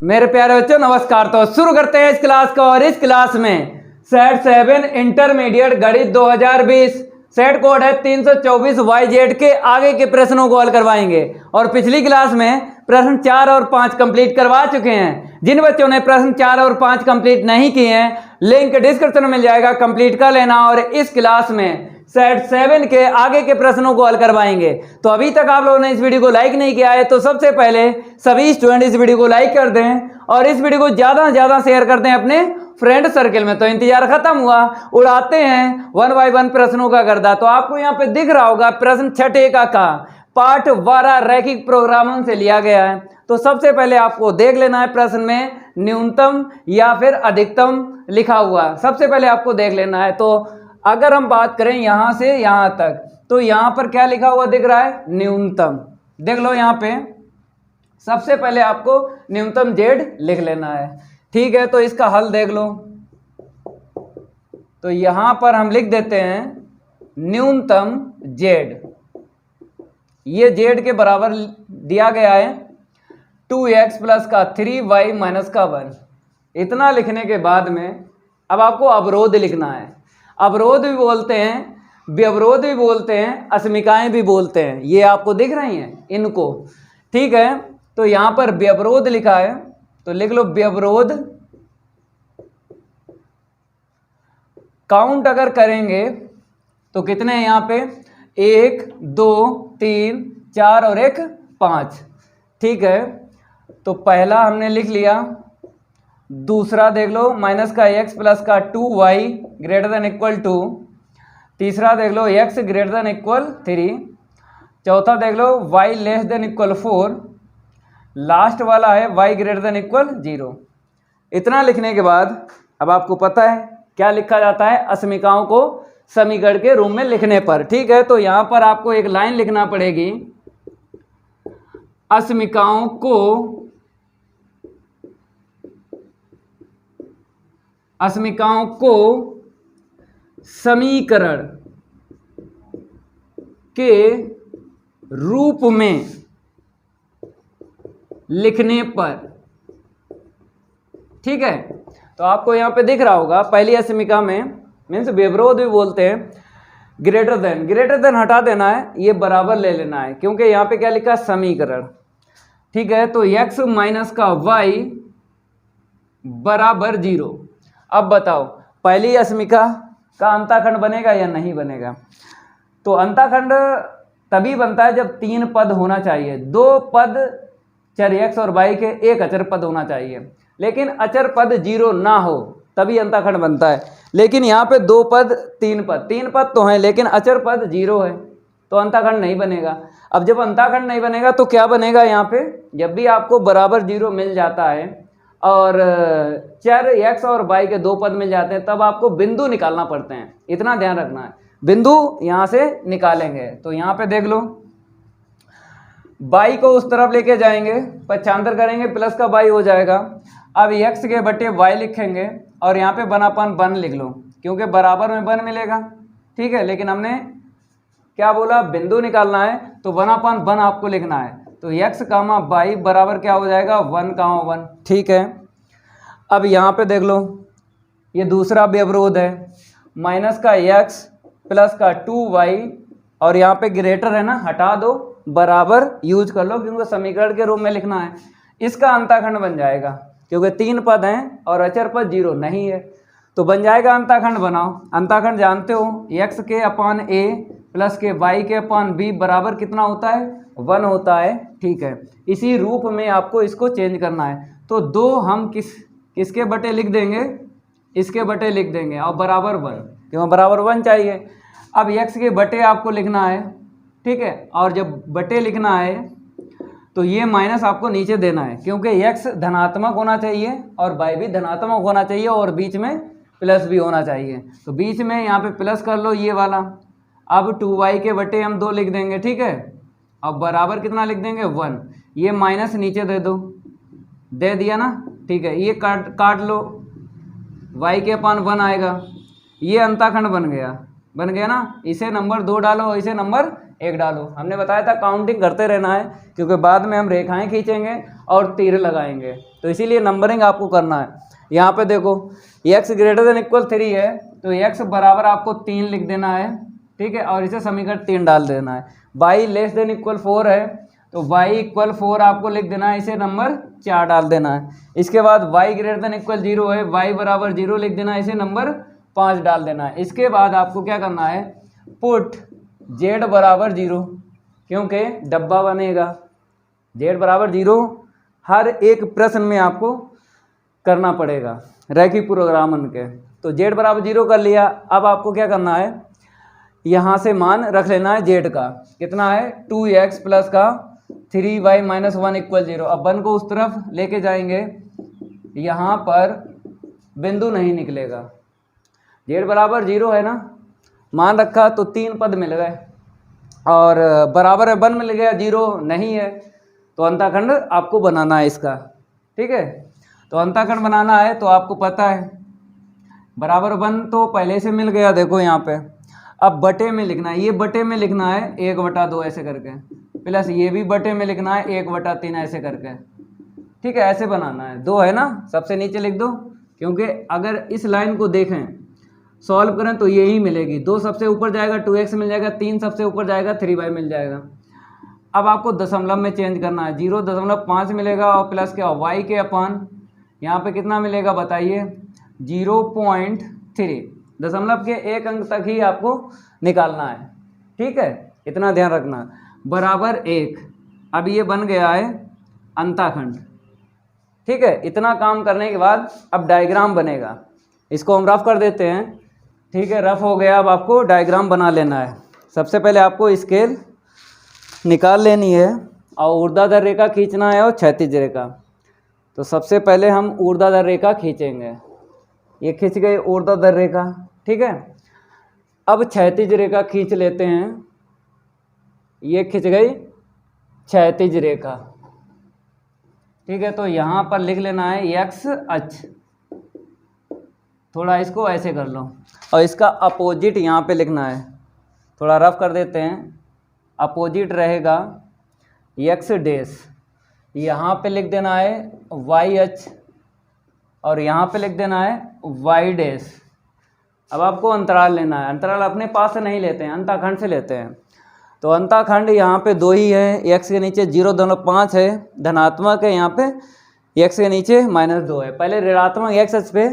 मेरे प्यारे बच्चों नमस्कार। तो शुरू करते हैं इस क्लास को। और इस क्लास में सेट 7 इंटरमीडिएट गणित 2020 सेट कोड है 324 YZ के आगे के प्रश्नों को हल करवाएंगे। और पिछली क्लास में प्रश्न 4 और 5 कंप्लीट करवा चुके हैं। जिन बच्चों ने प्रश्न 4 और 5 कंप्लीट नहीं किए हैं, लिंक डिस्क्रिप्शन में मिल जाएगा, कंप्लीट कर लेना। और इस क्लास में सेट 7 के आगे के प्रश्नों को हल करवाएंगे। तो अभी तक आप लोगों ने इस वीडियो को लाइक नहीं किया है तो सबसे पहले सभी स्टूडेंट इस वीडियो को लाइक कर दें और इस वीडियो को ज्यादा से ज्यादा शेयर कर दें अपने फ्रेंड सर्कल में। तो इंतजार खत्म हुआ, उड़ाते हैं 1 बाय 1 प्रश्नों का गर्दा। तो आपको यहाँ पे दिख रहा होगा प्रश्न 6 का पार्ट 12 रैखिक प्रोग्रामों से लिया गया है। तो सबसे पहले आपको देख लेना है प्रश्न में न्यूनतम या फिर अधिकतम लिखा हुआ, सबसे पहले आपको देख लेना है। तो अगर हम बात करें यहां से यहां तक, तो यहां पर क्या लिखा हुआ दिख रहा है? न्यूनतम। देख लो यहां पे सबसे पहले आपको न्यूनतम Z लिख लेना है, ठीक है। तो इसका हल देख लो। तो यहां पर हम लिख देते हैं न्यूनतम Z, ये Z के बराबर दिया गया है 2x प्लस का 3y माइनस का 1। इतना लिखने के बाद में अब आपको अवरोध लिखना है। अवरोध भी बोलते हैं, व्यवरोध भी बोलते हैं, अस्मिकाएं भी बोलते हैं। ये आपको दिख रही हैं इनको, ठीक है। तो यहां पर व्यवरोध लिखा है तो लिख लो व्यवरोध। काउंट अगर करेंगे तो कितने हैं यहाँ पे? 1 2 3 4 और 1 5, ठीक है। तो पहला हमने लिख लिया। दूसरा देख लो माइनस का x प्लस का 2y greater than equal to. तीसरा देख लो x ग्रेटर देन इक्वल 3। चौथा देख लो y less than equal 4। Last वाला है y ग्रेटर देन इक्वल 0। इतना लिखने के बाद अब आपको पता है क्या लिखा जाता है अस्मिकाओं को समीकरण के रूप में लिखने पर, ठीक है। तो यहां पर आपको एक लाइन लिखना पड़ेगी, अस्मिकाओं को समीकरण के रूप में लिखने पर, ठीक है। तो आपको यहां पे दिख रहा होगा पहली अस्मिका में मीन्स व्यवरोध भी बोलते हैं, ग्रेटर देन हटा देना है, ये बराबर ले लेना है क्योंकि यहां पे क्या लिखा? समीकरण, ठीक है। तो x माइनस का y बराबर 0। अब बताओ पहली अस्मिका का अंताखंड बनेगा या नहीं बनेगा? तो अंताखंड तभी बनता है जब 3 पद होना चाहिए, 2 पद चर x और y के, 1 अचर पद होना चाहिए। लेकिन अचर पद 0 ना हो तभी अंताखंड बनता है। लेकिन यहाँ पे 2 पद 3 पद तो हैं लेकिन अचर पद 0 है तो अंताखंड नहीं बनेगा। अब जब अंताखंड नहीं बनेगा तो क्या बनेगा? यहाँ पे जब भी आपको बराबर 0 मिल जाता है और चर x और y के 2 पद मिल जाते हैं तब आपको बिंदु निकालना पड़ते हैं। इतना ध्यान रखना है, बिंदु यहाँ से निकालेंगे। तो यहाँ पे देख लो y को उस तरफ लेके जाएंगे, पक्षांतर करेंगे, प्लस का y हो जाएगा। अब x के बटे y लिखेंगे और यहाँ पे 1/1 लिख लो क्योंकि बराबर में 1 मिलेगा, ठीक है। लेकिन हमने क्या बोला? बिंदु निकालना है तो 1/1 आपको लिखना है। तो x कामा y बराबर क्या हो जाएगा? 1/1, ठीक है। अब यहाँ पे देख लो ये दूसरा व्यवरोध है, माइनस का x प्लस का 2y और यहाँ पे ग्रेटर है ना, हटा दो, बराबर यूज कर लो क्योंकि समीकरण के रूप में लिखना है। इसका अंताखंड बन जाएगा क्योंकि 3 पद हैं और अचर पद 0 नहीं है तो बन जाएगा अंताखंड। बनाओ, अंताखंड जानते हो x के अपान a प्लस के y के अपान b बराबर कितना होता है? 1 होता है, ठीक है। इसी रूप में आपको इसको चेंज करना है। तो 2 हम किसके बटे लिख देंगे? इसके बटे लिख देंगे और बराबर 1 क्यों? बराबर 1 चाहिए। अब x के बटे आपको लिखना है, ठीक है। और जब बटे लिखना है तो ये माइनस आपको नीचे देना है क्योंकि x धनात्मक होना चाहिए और y भी धनात्मक होना चाहिए और बीच में प्लस भी होना चाहिए। तो बीच में यहाँ पे प्लस कर लो ये वाला। अब 2y के बटे हम 2 लिख देंगे, ठीक है। अब बराबर कितना लिख देंगे? 1। ये माइनस नीचे दे दो, दे दिया ना, ठीक है। ये काट लो, y के अपान 1 आएगा। ये अंताखंड बन गया ना। इसे नंबर 2 डालो, इसे नंबर 1 डालो। हमने बताया था काउंटिंग करते रहना है, क्योंकि बाद में हम रेखाएं खींचेंगे और तीर लगाएंगे, तो इसीलिए नंबरिंग आपको करना है। यहाँ पे देखो x > 3 है, तो x बराबर आपको 3 लिख देना है, ठीक है, और इसे समीकरण 3 डाल देना है। y < 4 है, तो y = 4 आपको लिख देना है, इसे नंबर 4 डाल देना है। इसके बाद y > 0 है, y बराबर 0 लिख देना है, इसे नंबर 5 डाल देना है। इसके बाद आपको क्या करना है, पुट z बराबर 0, क्योंकि डब्बा बनेगा। z बराबर 0 हर एक प्रश्न में आपको करना पड़ेगा रैखिक प्रोग्रामन के। तो z बराबर 0 कर लिया। अब आपको क्या करना है, यहाँ से मान रख लेना है z का, कितना है 2x प्लस का 3y - 1 = 0। अब 1 को उस तरफ लेके जाएंगे, यहाँ पर बिंदु नहीं निकलेगा। z बराबर 0 है ना, मान रखा तो 3 पद मिल गए, और बराबर है 1 मिल गया, 0 नहीं है, तो अंताखंड आपको बनाना है इसका, ठीक है। तो अंताखंड बनाना है तो आपको पता है बराबर 1 तो पहले से मिल गया, देखो यहाँ पे। अब बटे में लिखना है, ये बटे में लिखना है 1/2 ऐसे करके, प्लस ये भी बटे में लिखना है 1/3 ऐसे करके, ठीक है, ऐसे बनाना है। 2 है ना, सबसे नीचे लिख दो, क्योंकि अगर इस लाइन को देखें सॉल्व करें तो यही मिलेगी। 2 सबसे ऊपर जाएगा 2x मिल जाएगा, 3 सबसे ऊपर जाएगा 3y मिल जाएगा। अब आपको दशमलव में चेंज करना है, 0.5 मिलेगा, और प्लस क्या y के अपान यहाँ पे कितना मिलेगा बताइए, 0.3। दशमलव के 1 अंक तक ही आपको निकालना है, ठीक है, इतना ध्यान रखना, बराबर 1। अब ये बन गया है अंताखंड, ठीक है। इतना काम करने के बाद अब डायग्राम बनेगा, इसको हम रफ कर देते हैं, ठीक है, रफ हो गया। अब आपको डायग्राम बना लेना है। सबसे पहले आपको स्केल निकाल लेनी है, और ऊर्ध्वाधर रेखा खींचना है और क्षैतिज रेखा। तो सबसे पहले हम ऊर्ध्वाधर रेखा खींचेंगे, ये खींच गई ऊर्ध्वाधर रेखा, ठीक है। अब क्षैतिज रेखा खींच लेते हैं, ये खींच गई क्षैतिज रेखा, ठीक है। तो यहाँ पर लिख लेना है x अक्ष, थोड़ा इसको ऐसे कर लो, और इसका अपोजिट यहाँ पे लिखना है, थोड़ा रफ कर देते हैं। अपोजिट रहेगा x', यहाँ पे लिख देना है y अक्ष, और यहाँ पे लिख देना है y'। अब आपको अंतराल लेना है, अंतराल अपने पास से नहीं लेते हैं, अंताखंड से लेते हैं। तो अंताखंड यहाँ पे 2 ही है, x के नीचे 0.5 है, धनात्मक है, यहाँ पे x के नीचे -2 है। पहले ऋणात्मक x अक्ष पे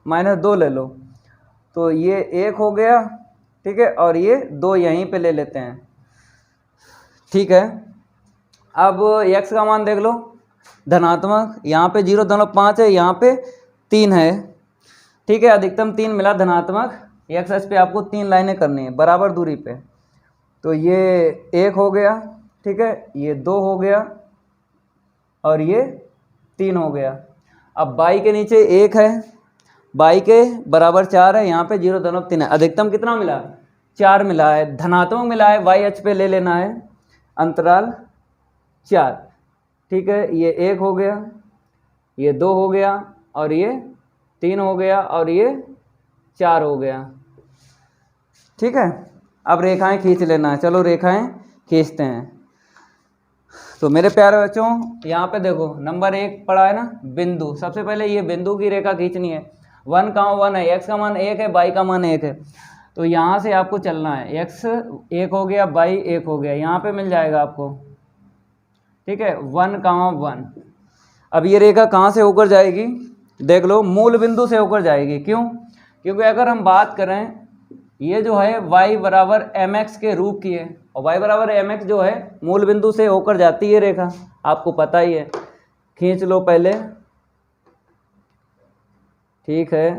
-2 ले लो, तो ये 1 हो गया, ठीक है, और ये 2 यहीं पे ले लेते हैं, ठीक है। अब x का मान देख लो, धनात्मक, यहाँ पे 0.5 है, यहाँ पे 3 है, ठीक है, अधिकतम 3 मिला धनात्मक। x अक्ष पे आपको 3 लाइनें करनी है बराबर दूरी पे, तो ये 1 हो गया, ठीक है, ये 2 हो गया, और ये 3 हो गया। अब y के नीचे 1 है, y के बराबर 4 है, यहाँ पे 0.3 है, अधिकतम कितना मिला 4 मिला है, धनात्मक मिला है, y अक्ष पे ले लेना है अंतराल 4, ठीक है। ये 1 हो गया, ये 2 हो गया, और ये 3 हो गया, और ये 4 हो गया, ठीक है। अब रेखाएं खींच लेना है, चलो रेखाएं खींचते हैं। तो मेरे प्यारे बच्चों, यहाँ पे देखो नंबर 1 पड़ा है ना, बिंदु। सबसे पहले ये बिंदु की रेखा खींचनी है। 1, है, x का मान 1 है, y का मान 1 है, तो यहाँ से आपको चलना है, x 1 हो गया, y 1 हो गया, यहाँ पे मिल जाएगा आपको, ठीक है, 1, अब ये रेखा कहाँ से होकर जाएगी, देख लो, मूल बिंदु से होकर जाएगी। क्यों? क्योंकि अगर हम बात करें, ये जो है y बराबर mx के रूप की है, और y बराबर mx जो है मूल बिंदु से होकर जाती है रेखा, आपको पता ही है। खींच लो पहले, ठीक है,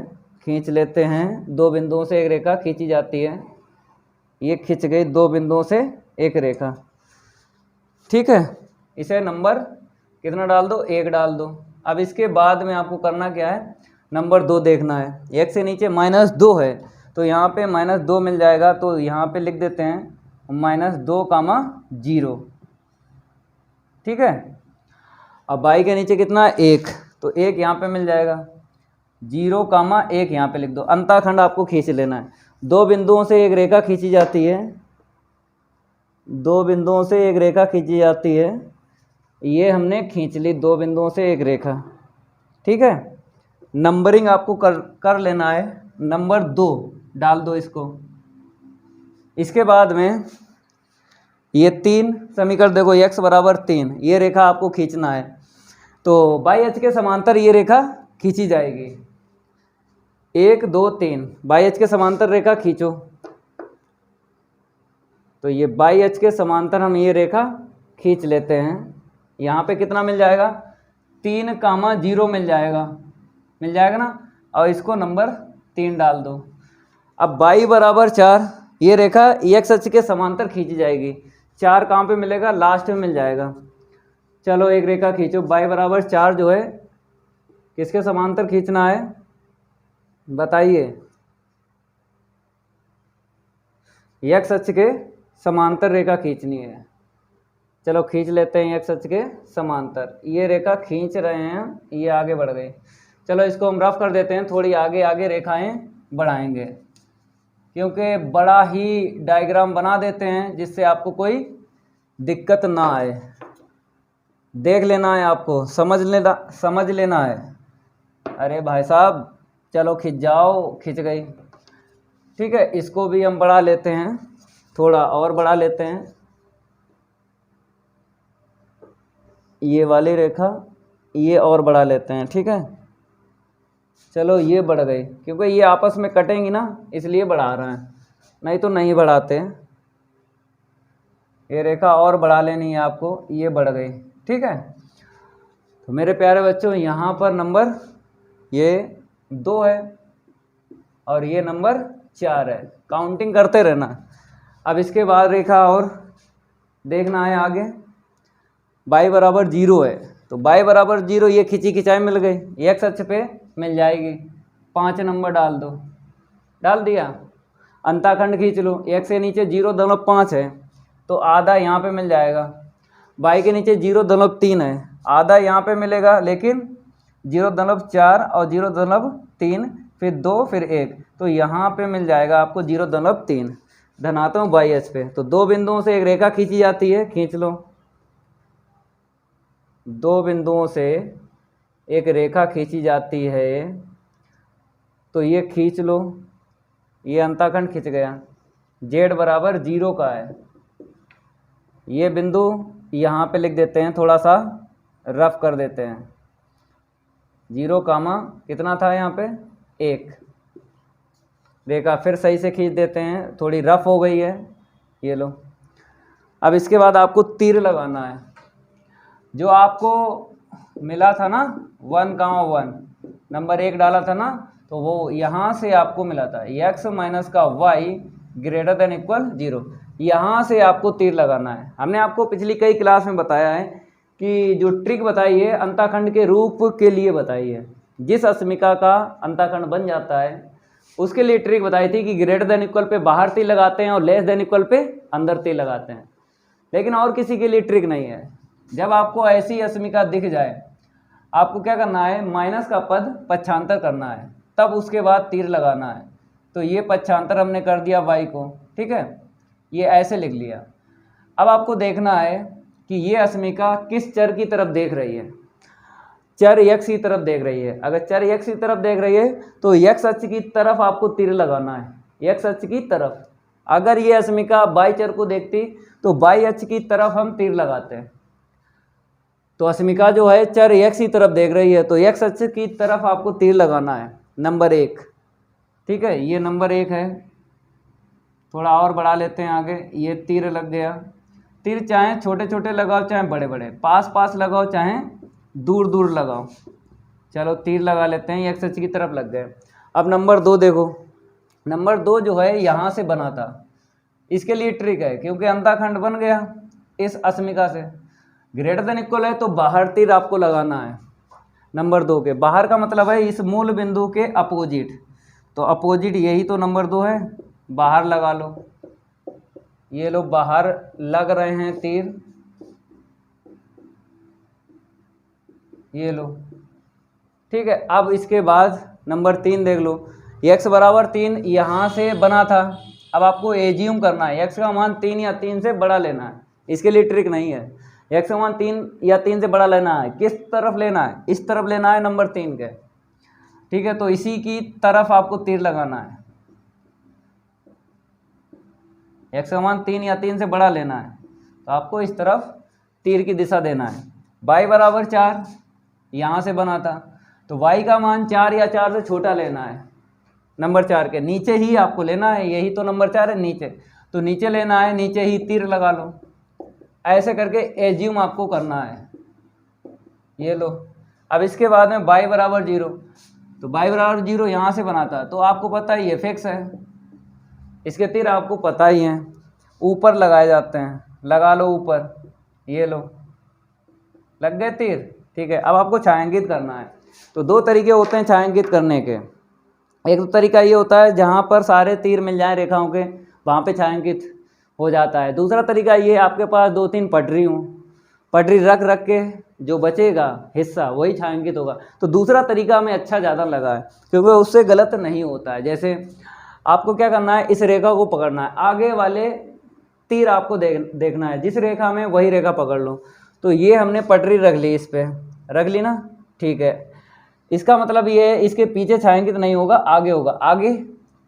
खींच लेते हैं। 2 बिंदुओं से एक रेखा खींची जाती है, ये खींच गई 2 बिंदुओं से एक रेखा, ठीक है। इसे नंबर कितना डाल दो, 1 डाल दो। अब इसके बाद में आपको करना क्या है, नंबर 2 देखना है। x से नीचे -2 है, तो यहाँ पे -2 मिल जाएगा, तो यहाँ पे लिख देते हैं -2, 0, ठीक है। अब y के नीचे कितना 1, तो 1 यहाँ पे मिल जाएगा, 0, 1 यहाँ पे लिख दो। अंताखंड आपको खींच लेना है। 2 बिंदुओं से एक रेखा खींची जाती है, दो बिंदुओं से एक रेखा खींची जाती है, ये हमने खींच ली दो बिंदुओं से एक रेखा, ठीक है। नंबरिंग आपको कर लेना है, नंबर 2 डाल दो इसको। इसके बाद में ये 3 समीकरण देखो, x बराबर 3, ये रेखा आपको खींचना है, तो बाई एच के समांतर ये रेखा खींची जाएगी। 1 2 3 बाई एच के समांतर रेखा खींचो, तो ये बाई एच के समांतर हम ये रेखा खींच लेते हैं। यहाँ पे कितना मिल जाएगा, 3,0 मिल जाएगा ना, और इसको नंबर 3 डाल दो। अब बाई बराबर 4, ये रेखा एक्स अक्ष के समांतर खींची जाएगी। 4 कहाँ पे मिलेगा, लास्ट में मिल जाएगा। चलो एक रेखा खींचो, बाई बराबर 4 जो है किसके समांतर खींचना है बताइए, एक्स अक्ष के समांतर रेखा खींचनी है। चलो खींच लेते हैं एक्स अक्ष के समांतर, ये रेखा खींच रहे हैं, ये आगे बढ़ गई। चलो इसको हम रफ कर देते हैं, थोड़ी आगे आगे रेखाएं बढ़ाएंगे, क्योंकि बड़ा ही डायग्राम बना देते हैं जिससे आपको कोई दिक्कत ना आए। देख लेना है आपको, समझ लेना है। अरे भाई साहब चलो खिंच जाओ, खिंच गई, ठीक है। इसको भी हम बढ़ा लेते हैं, थोड़ा और बढ़ा लेते हैं, ये वाली रेखा ये और बढ़ा लेते हैं, ठीक है। चलो ये बढ़ गई, क्योंकि ये आपस में कटेंगी ना इसलिए बढ़ा रहे हैं, नहीं तो नहीं बढ़ाते। ये रेखा और बढ़ा लेनी है आपको, ये बढ़ गई, ठीक है। तो मेरे प्यारे बच्चों यहाँ पर नंबर ये 2 है और ये नंबर 4 है, काउंटिंग करते रहना। अब इसके बाद रेखा और देखना है आगे, बाई बराबर 0 है, तो बाई बराबर 0 ये खिंची खिंचाई मिल गई, एक्स अक्ष पे मिल जाएगी। 5 नंबर डाल दो, डाल दिया। अंताखंड खींच लो, x के नीचे 0.5 है तो आधा यहाँ पे मिल जाएगा। बाई के नीचे 0.3 है, आधा यहाँ पे मिलेगा, लेकिन 0.4 और 0.3 फिर 2 फिर 1, तो यहाँ पे मिल जाएगा आपको 0.3 धनात्मक बाई एच पे। तो दो बिंदुओं से एक रेखा खींची जाती है, खींच लो। दो बिंदुओं से एक रेखा खींची जाती है, तो ये खींच लो, ये अंताखंड खिंच गया। z बराबर 0 का है, ये बिंदु यहाँ पे लिख देते हैं, थोड़ा सा रफ कर देते हैं। 0 कामा कितना था यहाँ पे 1, रेखा फिर सही से खींच देते हैं, थोड़ी रफ हो गई है, ये लो। अब इसके बाद आपको तीर लगाना है, जो आपको मिला था ना 1,1 नंबर 1 डाला था ना, तो वो यहाँ से आपको मिला था x माइनस का y ग्रेटर देन इक्वल 0, यहाँ से आपको तीर लगाना है। हमने आपको पिछली कई क्लास में बताया है कि जो ट्रिक बताई है अंताखंड के रूप के लिए बताई है। जिस अस्मिका का अंताखंड बन जाता है उसके लिए ट्रिक बताई थी कि ग्रेटर देन इक्वल पे बाहर तीर लगाते हैं और लेस देन इक्वल पे अंदर तीर लगाते हैं, लेकिन और किसी के लिए ट्रिक नहीं है। जब आपको ऐसी अस्मिका दिख जाए, आपको क्या करना है, माइनस का पद पक्षांतर करना है, तब उसके बाद तीर लगाना है। तो ये पक्षांतर हमने कर दिया y को, ठीक है, ये ऐसे लिख लिया। अब आपको देखना है कि ये अस्मिका किस चर की तरफ देख रही है, चर x की तरफ देख रही है। अगर चर x की तरफ देख रही है तो x अक्ष की तरफ आपको तीर लगाना है, x अक्ष की तरफ। अगर ये अस्मिका बाई चर को देखती तो बाई अक्ष की तरफ हम तीर लगाते हैं। तो अस्मिका जो है चर x की तरफ देख रही है, तो x अक्ष की तरफ आपको तीर लगाना है, नंबर 1, ठीक है। ये नंबर 1 है, थोड़ा और बढ़ा लेते हैं आगे, ये तीर लग गया। तीर चाहे छोटे छोटे लगाओ चाहे बड़े बड़े, पास पास लगाओ चाहे दूर दूर लगाओ। चलो तीर लगा लेते हैं, x अक्ष की तरफ लग गए। अब नंबर 2 देखो, नंबर 2 जो है यहाँ से बना था, इसके लिए ट्रिक है, क्योंकि अंताखंड बन गया इस अस्मिका से, ग्रेटर देन इक्वल है तो बाहर तीर आपको लगाना है। नंबर 2 के बाहर का मतलब है इस मूल बिंदु के अपोजिट, तो अपोजिट यही तो नंबर 2 है, बाहर लगा लो। ये लोग बाहर लग रहे हैं तीर, ये लो, ठीक है। अब इसके बाद नंबर 3 देख लो, x बराबर 3 यहाँ से बना था, अब आपको एज्यूम करना है x का मान 3 या 3 से बड़ा लेना है। इसके लिए ट्रिक नहीं है, x का मान 3 या 3 से बड़ा लेना है। किस तरफ लेना है? इस तरफ लेना है नंबर 3 के, ठीक है। तो इसी की तरफ आपको तीर लगाना है। x का मान 3 या 3 से बड़ा लेना है तो आपको इस तरफ तीर की दिशा देना है। y बराबर 4 यहाँ से बना था तो y का मान 4 या 4 से छोटा लेना है। नंबर 4 के नीचे ही आपको लेना है, यही तो नंबर 4 है नीचे, तो नीचे लेना है, नीचे ही तीर लगा लो। ऐसे करके एज्यूम आपको करना है। ये लो। अब इसके बाद में y बराबर 0, तो y बराबर 0 यहाँ से बनाता तो आपको पता ही है फिक्स है, इसके तीर आपको पता ही हैं, ऊपर लगाए जाते हैं। लगा लो ऊपर, ये लो, लग गए तीर, ठीक है। अब आपको छायांकित करना है। तो दो तरीके होते हैं छायांकित करने के। एक तो तरीका ये होता है जहाँ पर सारे तीर मिल जाएं रेखाओं के, वहाँ पे छायांकित हो जाता है। दूसरा तरीका ये, आपके पास 2-3 पटरी हों, पटरी रख रख के जो बचेगा हिस्सा वही छायांकित होगा। तो दूसरा तरीका हमें अच्छा ज़्यादा लगा है क्योंकि उससे गलत नहीं होता है। जैसे आपको क्या करना है, इस रेखा को पकड़ना है, आगे वाले तीर आपको देखना है, जिस रेखा में वही रेखा पकड़ लो। तो ये हमने पटरी रख ली, इस पर रख ली ना, ठीक है। इसका मतलब ये है इसके पीछे छायांकित नहीं होगा, आगे होगा। आगे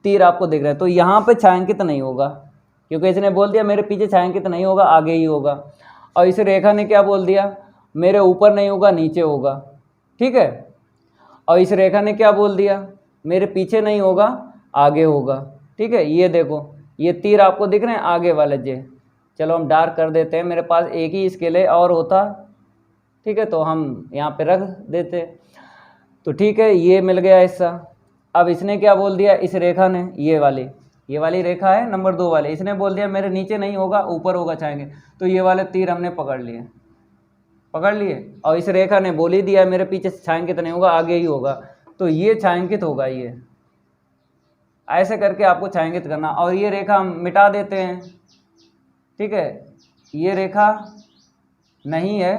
तीर आपको दिख रहा है तो यहाँ पे छायांकित नहीं होगा क्योंकि इसने बोल दिया मेरे पीछे छायांकित नहीं होगा, आगे ही होगा। और इस रेखा ने क्या बोल दिया, मेरे ऊपर नहीं होगा, नीचे होगा, ठीक है। और इस रेखा ने क्या बोल दिया, मेरे पीछे नहीं होगा, आगे होगा, ठीक है। ये देखो, ये तीर आपको दिख रहे हैं आगे वाले जे। चलो हम डार्क कर देते हैं, मेरे पास एक ही स्केल और होता, ठीक है, तो हम यहाँ पे रख देते। तो ठीक है, ये मिल गया हिस्सा। अब इसने क्या बोल दिया, इस रेखा ने, ये वाली रेखा है नंबर 2 वाले, इसने बोल दिया मेरे नीचे नहीं होगा, ऊपर होगा छाएंगे। तो ये वाले तीर हमने पकड़ लिए। और इस रेखा ने बोल ही दिया मेरे पीछे छायांकित नहीं होगा, आगे ही होगा, तो ये छायांकित होगा। ये ऐसे करके आपको छायांकित करना। और ये रेखा हम मिटा देते हैं, ठीक है। ये रेखा नहीं है,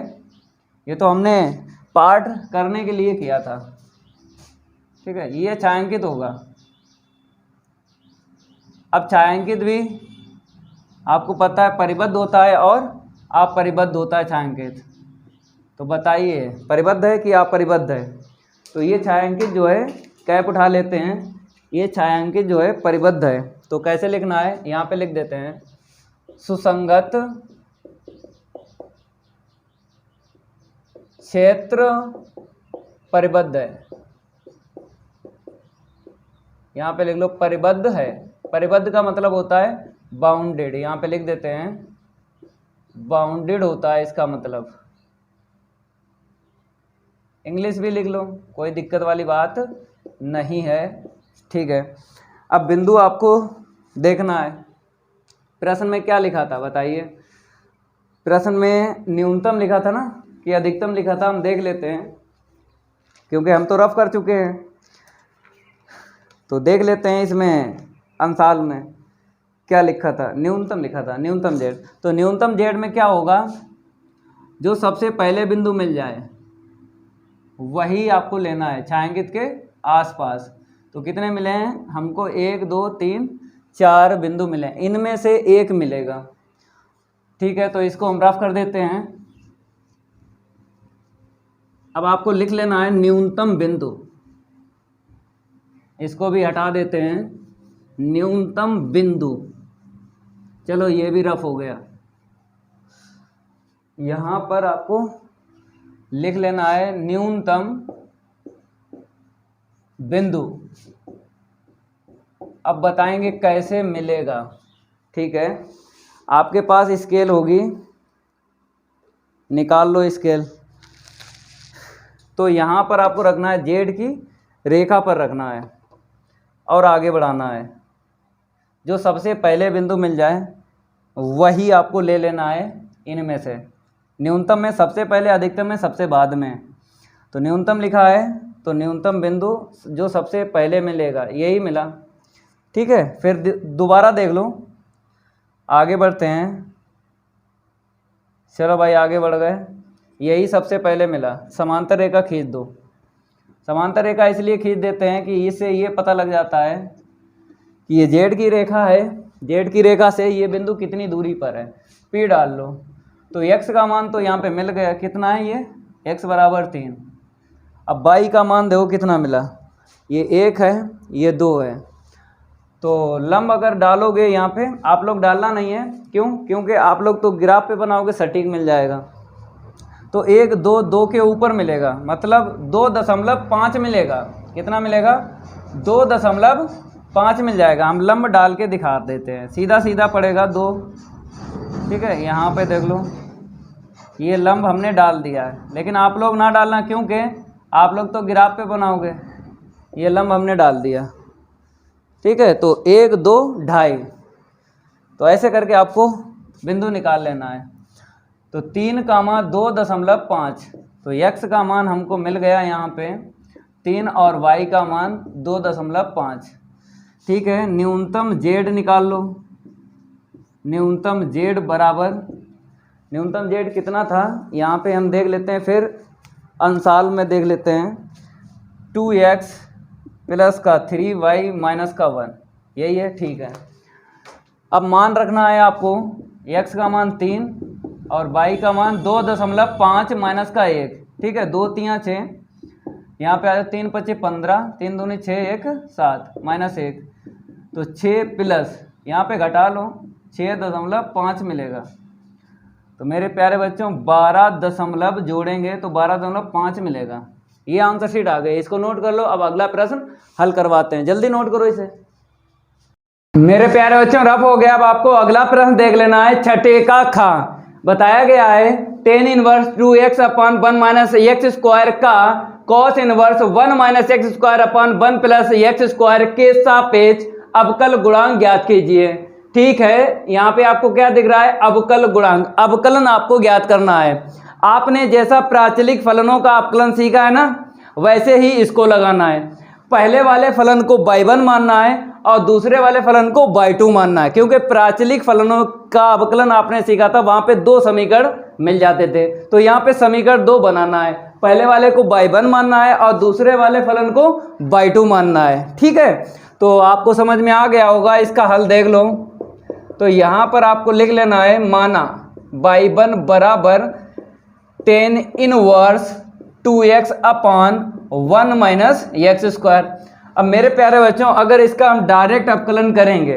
ये तो हमने पार्ट करने के लिए किया था, ठीक है। ये छायांकित होगा। अब छायांकित भी आपको पता है परिबद्ध होता है और अपरिबद्ध होता है छायांकित। तो बताइए परिबद्ध है कि अपरिबद्ध है? तो ये छायांकित जो है, कैप उठा लेते हैं, ये छायांकित जो है परिबद्ध है। तो कैसे लिखना है, यहाँ पे लिख देते हैं, सुसंगत क्षेत्र परिबद्ध है। यहाँ पे लिख लो परिबद्ध है। परिबद्ध का मतलब होता है बाउंडेड, यहाँ पे लिख देते हैं बाउंडेड होता है इसका मतलब। इंग्लिश भी लिख लो, कोई दिक्कत वाली बात नहीं है, ठीक है। अब बिंदु आपको देखना है। प्रश्न में क्या लिखा था बताइए? प्रश्न में न्यूनतम लिखा था ना कि अधिकतम लिखा था? हम देख लेते हैं क्योंकि हम तो रफ कर चुके हैं, तो देख लेते हैं इसमें अंशाल में क्या लिखा था। न्यूनतम लिखा था, न्यूनतम जेड। तो न्यूनतम जेड में क्या होगा, जो सबसे पहले बिंदु मिल जाए वही आपको लेना है छायांकित के आसपास। तो कितने मिले हैं हमको? 1 2 3 4 बिंदु मिले, इनमें से एक मिलेगा, ठीक है। तो इसको हम रफ कर देते हैं। अब आपको लिख लेना है न्यूनतम बिंदु, इसको भी हटा देते हैं, न्यूनतम बिंदु। चलो ये भी रफ हो गया। यहाँ पर आपको लिख लेना है न्यूनतम बिंदु। अब बताएंगे कैसे मिलेगा, ठीक है। आपके पास स्केल होगी, निकाल लो स्केल। तो यहाँ पर आपको रखना है जेड की रेखा पर रखना है और आगे बढ़ाना है। जो सबसे पहले बिंदु मिल जाए वही आपको ले लेना है इनमें से। न्यूनतम में सबसे पहले, अधिकतम में सबसे बाद में। तो न्यूनतम लिखा है तो न्यूनतम बिंदु जो सबसे पहले मिलेगा यही मिला, ठीक है। फिर दोबारा देख लो, आगे बढ़ते हैं। चलो भाई आगे बढ़ गए, यही सबसे पहले मिला। समांतर रेखा खींच दो। समांतर रेखा इसलिए खींच देते हैं कि इससे ये पता लग जाता है कि ये जेड की रेखा है जेड की रेखा से ये बिंदु कितनी दूरी पर है, पी डाल लो। तो x का मान तो यहाँ पे मिल गया, कितना है ये, x बराबर 3। अब y का मान देखो कितना मिला, ये 1 है, ये 2 है। तो लंब अगर डालोगे यहाँ पे, आप लोग डालना नहीं है, क्यों, क्योंकि आप लोग तो ग्राफ पे बनाओगे सटीक मिल जाएगा। तो 1 2 2 के ऊपर मिलेगा, मतलब 2.5 मिलेगा। कितना मिलेगा, 2.5 मिल जाएगा। हम लंब डाल के दिखा देते हैं, सीधा सीधा पड़ेगा 2। ठीक है, यहाँ पे देख लो, ये लंब हमने डाल दिया है, लेकिन आप लोग ना डालना, क्योंकि आप लोग तो ग्राफ पे बनाओगे। ये लंब हमने डाल दिया, ठीक है। तो 1 2 2.5, तो ऐसे करके आपको बिंदु निकाल लेना है। तो 3 का मान 2.5, तो x का मान हमको मिल गया यहाँ पे 3 और y का मान 2.5। ठीक है, न्यूनतम z निकाल लो। न्यूनतम z बराबर, न्यूनतम z कितना था यहाँ पे हम देख लेते हैं, फिर अंशाल में देख लेते हैं। 2x प्लस का 3y माइनस का 1, यही है, ठीक है। अब मान रखना है आपको, x का मान 3 और y का मान 2.5 माइनस का 1। ठीक है, 2 3 6, यहाँ पे आया 3 5 15, 3 दूनी 6 1 7 माइनस 1, तो 6 प्लस यहाँ पे घटा लो 6.5 मिलेगा। तो मेरे प्यारे बच्चों 12 जोड़ेंगे तो 12.5 मिलेगा। ये आंसर शीट आ गई, इसको नोट कर लो। अब अगला प्रश्न हल करवाते हैं, जल्दी नोट करो इसे। मेरे प्यारे बच्चों रफ हो गया। अब आपको अगला प्रश्न देख लेना है। छठे का खा बताया गया है tan इनवर्स 2x अपान 1 माइनस एक्स स्क्वायर का cos inverse 1 minus x square upon 1 plus x square के सापेक्ष अवकल गुणांक ज्ञात कीजिए। ठीक है, यहाँ पे आपको क्या दिख रहा है, अवकल गुणांक, अवकलन आपको ज्ञात करना है। आपने जैसा प्राचलिक फलनों का अवकलन सीखा है ना, वैसे ही इसको लगाना है। पहले वाले फलन को y1 मानना है और दूसरे वाले फलन को y2 मानना है, क्योंकि प्राचलिक फलनों का अवकलन आपने सीखा था, वहां पे 2 समीकरण मिल जाते थे। तो यहाँ पे समीकरण 2 बनाना है, पहले वाले को y1 मानना है और दूसरे वाले फलन को y2 मानना है। ठीक है, तो आपको समझ में आ गया होगा। इसका हल देख लो। तो यहाँ पर आपको लिख लेना है, माना y1 बराबर tan इनवर्स 2x अपान 1 माइनस एक्स स्क्वायर। अब मेरे प्यारे बच्चों अगर इसका हम डायरेक्ट अवकलन करेंगे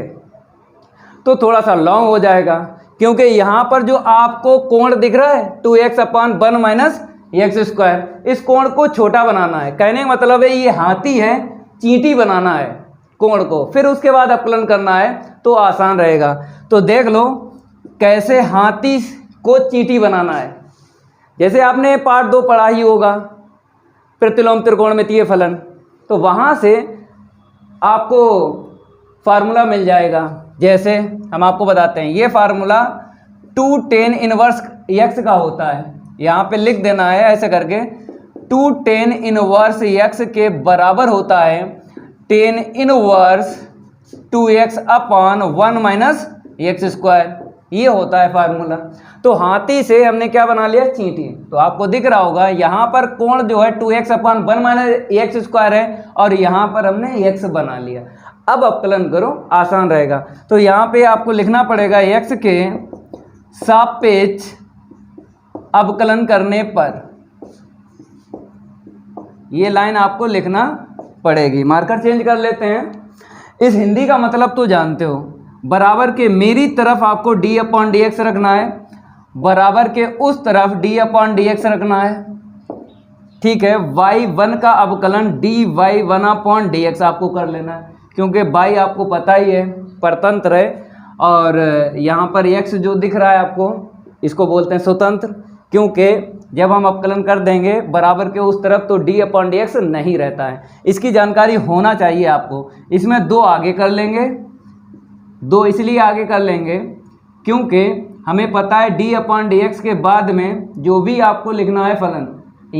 तो थोड़ा सा लॉन्ग हो जाएगा, क्योंकि यहाँ पर जो आपको कोण दिख रहा है 2x अपान 1 माइनस एक्स स्क्वायर, इस कोण को छोटा बनाना है। कहने का मतलब है ये हाथी है, चींटी बनाना है कोण को, फिर उसके बाद अवकलन करना है तो आसान रहेगा। तो देख लो कैसे हाथी को चींटी बनाना है। जैसे आपने पार्ट 2 पढ़ा ही होगा, प्रतिलोम त्रिकोणमितीय फलन, तो वहाँ से आपको फार्मूला मिल जाएगा। जैसे हम आपको बताते हैं, ये फार्मूला 2 tan इनवर्स x का होता है, यहाँ पे लिख देना है ऐसे करके। 2 tan इनवर्स x के बराबर होता है tan इनवर्स 2x अपान 1 माइनस एक्स स्क्वायर, ये होता है फार्मूला। तो हाथी से हमने क्या बना लिया, चींटी। तो आपको दिख रहा होगा यहाँ पर कोण जो है 2x अपान 1 माइनस एक्स स्क्वायर है और यहाँ पर हमने x बना लिया। अब अवकलन करो, आसान रहेगा। तो यहाँ पे आपको लिखना पड़ेगा x के सापेक्ष अवकलन करने पर, ये लाइन आपको लिखना पड़ेगी। मार्कर चेंज कर लेते हैं। इस हिंदी का मतलब तो जानते हो, बराबर के मेरी तरफ आपको d अपॉन डी एक्स रखना है, बराबर के उस तरफ d अपॉन डी एक्स रखना है। ठीक है, y1 का अवकलन dy1 अपॉन डी एक्स आपको कर लेना है, क्योंकि y आपको पता ही है परतंत्र है, और यहाँ पर x जो दिख रहा है आपको, इसको बोलते हैं स्वतंत्र, क्योंकि जब हम अवकलन कर देंगे बराबर के उस तरफ तो d अपॉन डी एक्स नहीं रहता है। इसकी जानकारी होना चाहिए आपको। इसमें 2 आगे कर लेंगे, 2 इसलिए आगे कर लेंगे क्योंकि हमें पता है d अपॉन डी एक्स के बाद में जो भी आपको लिखना है फलन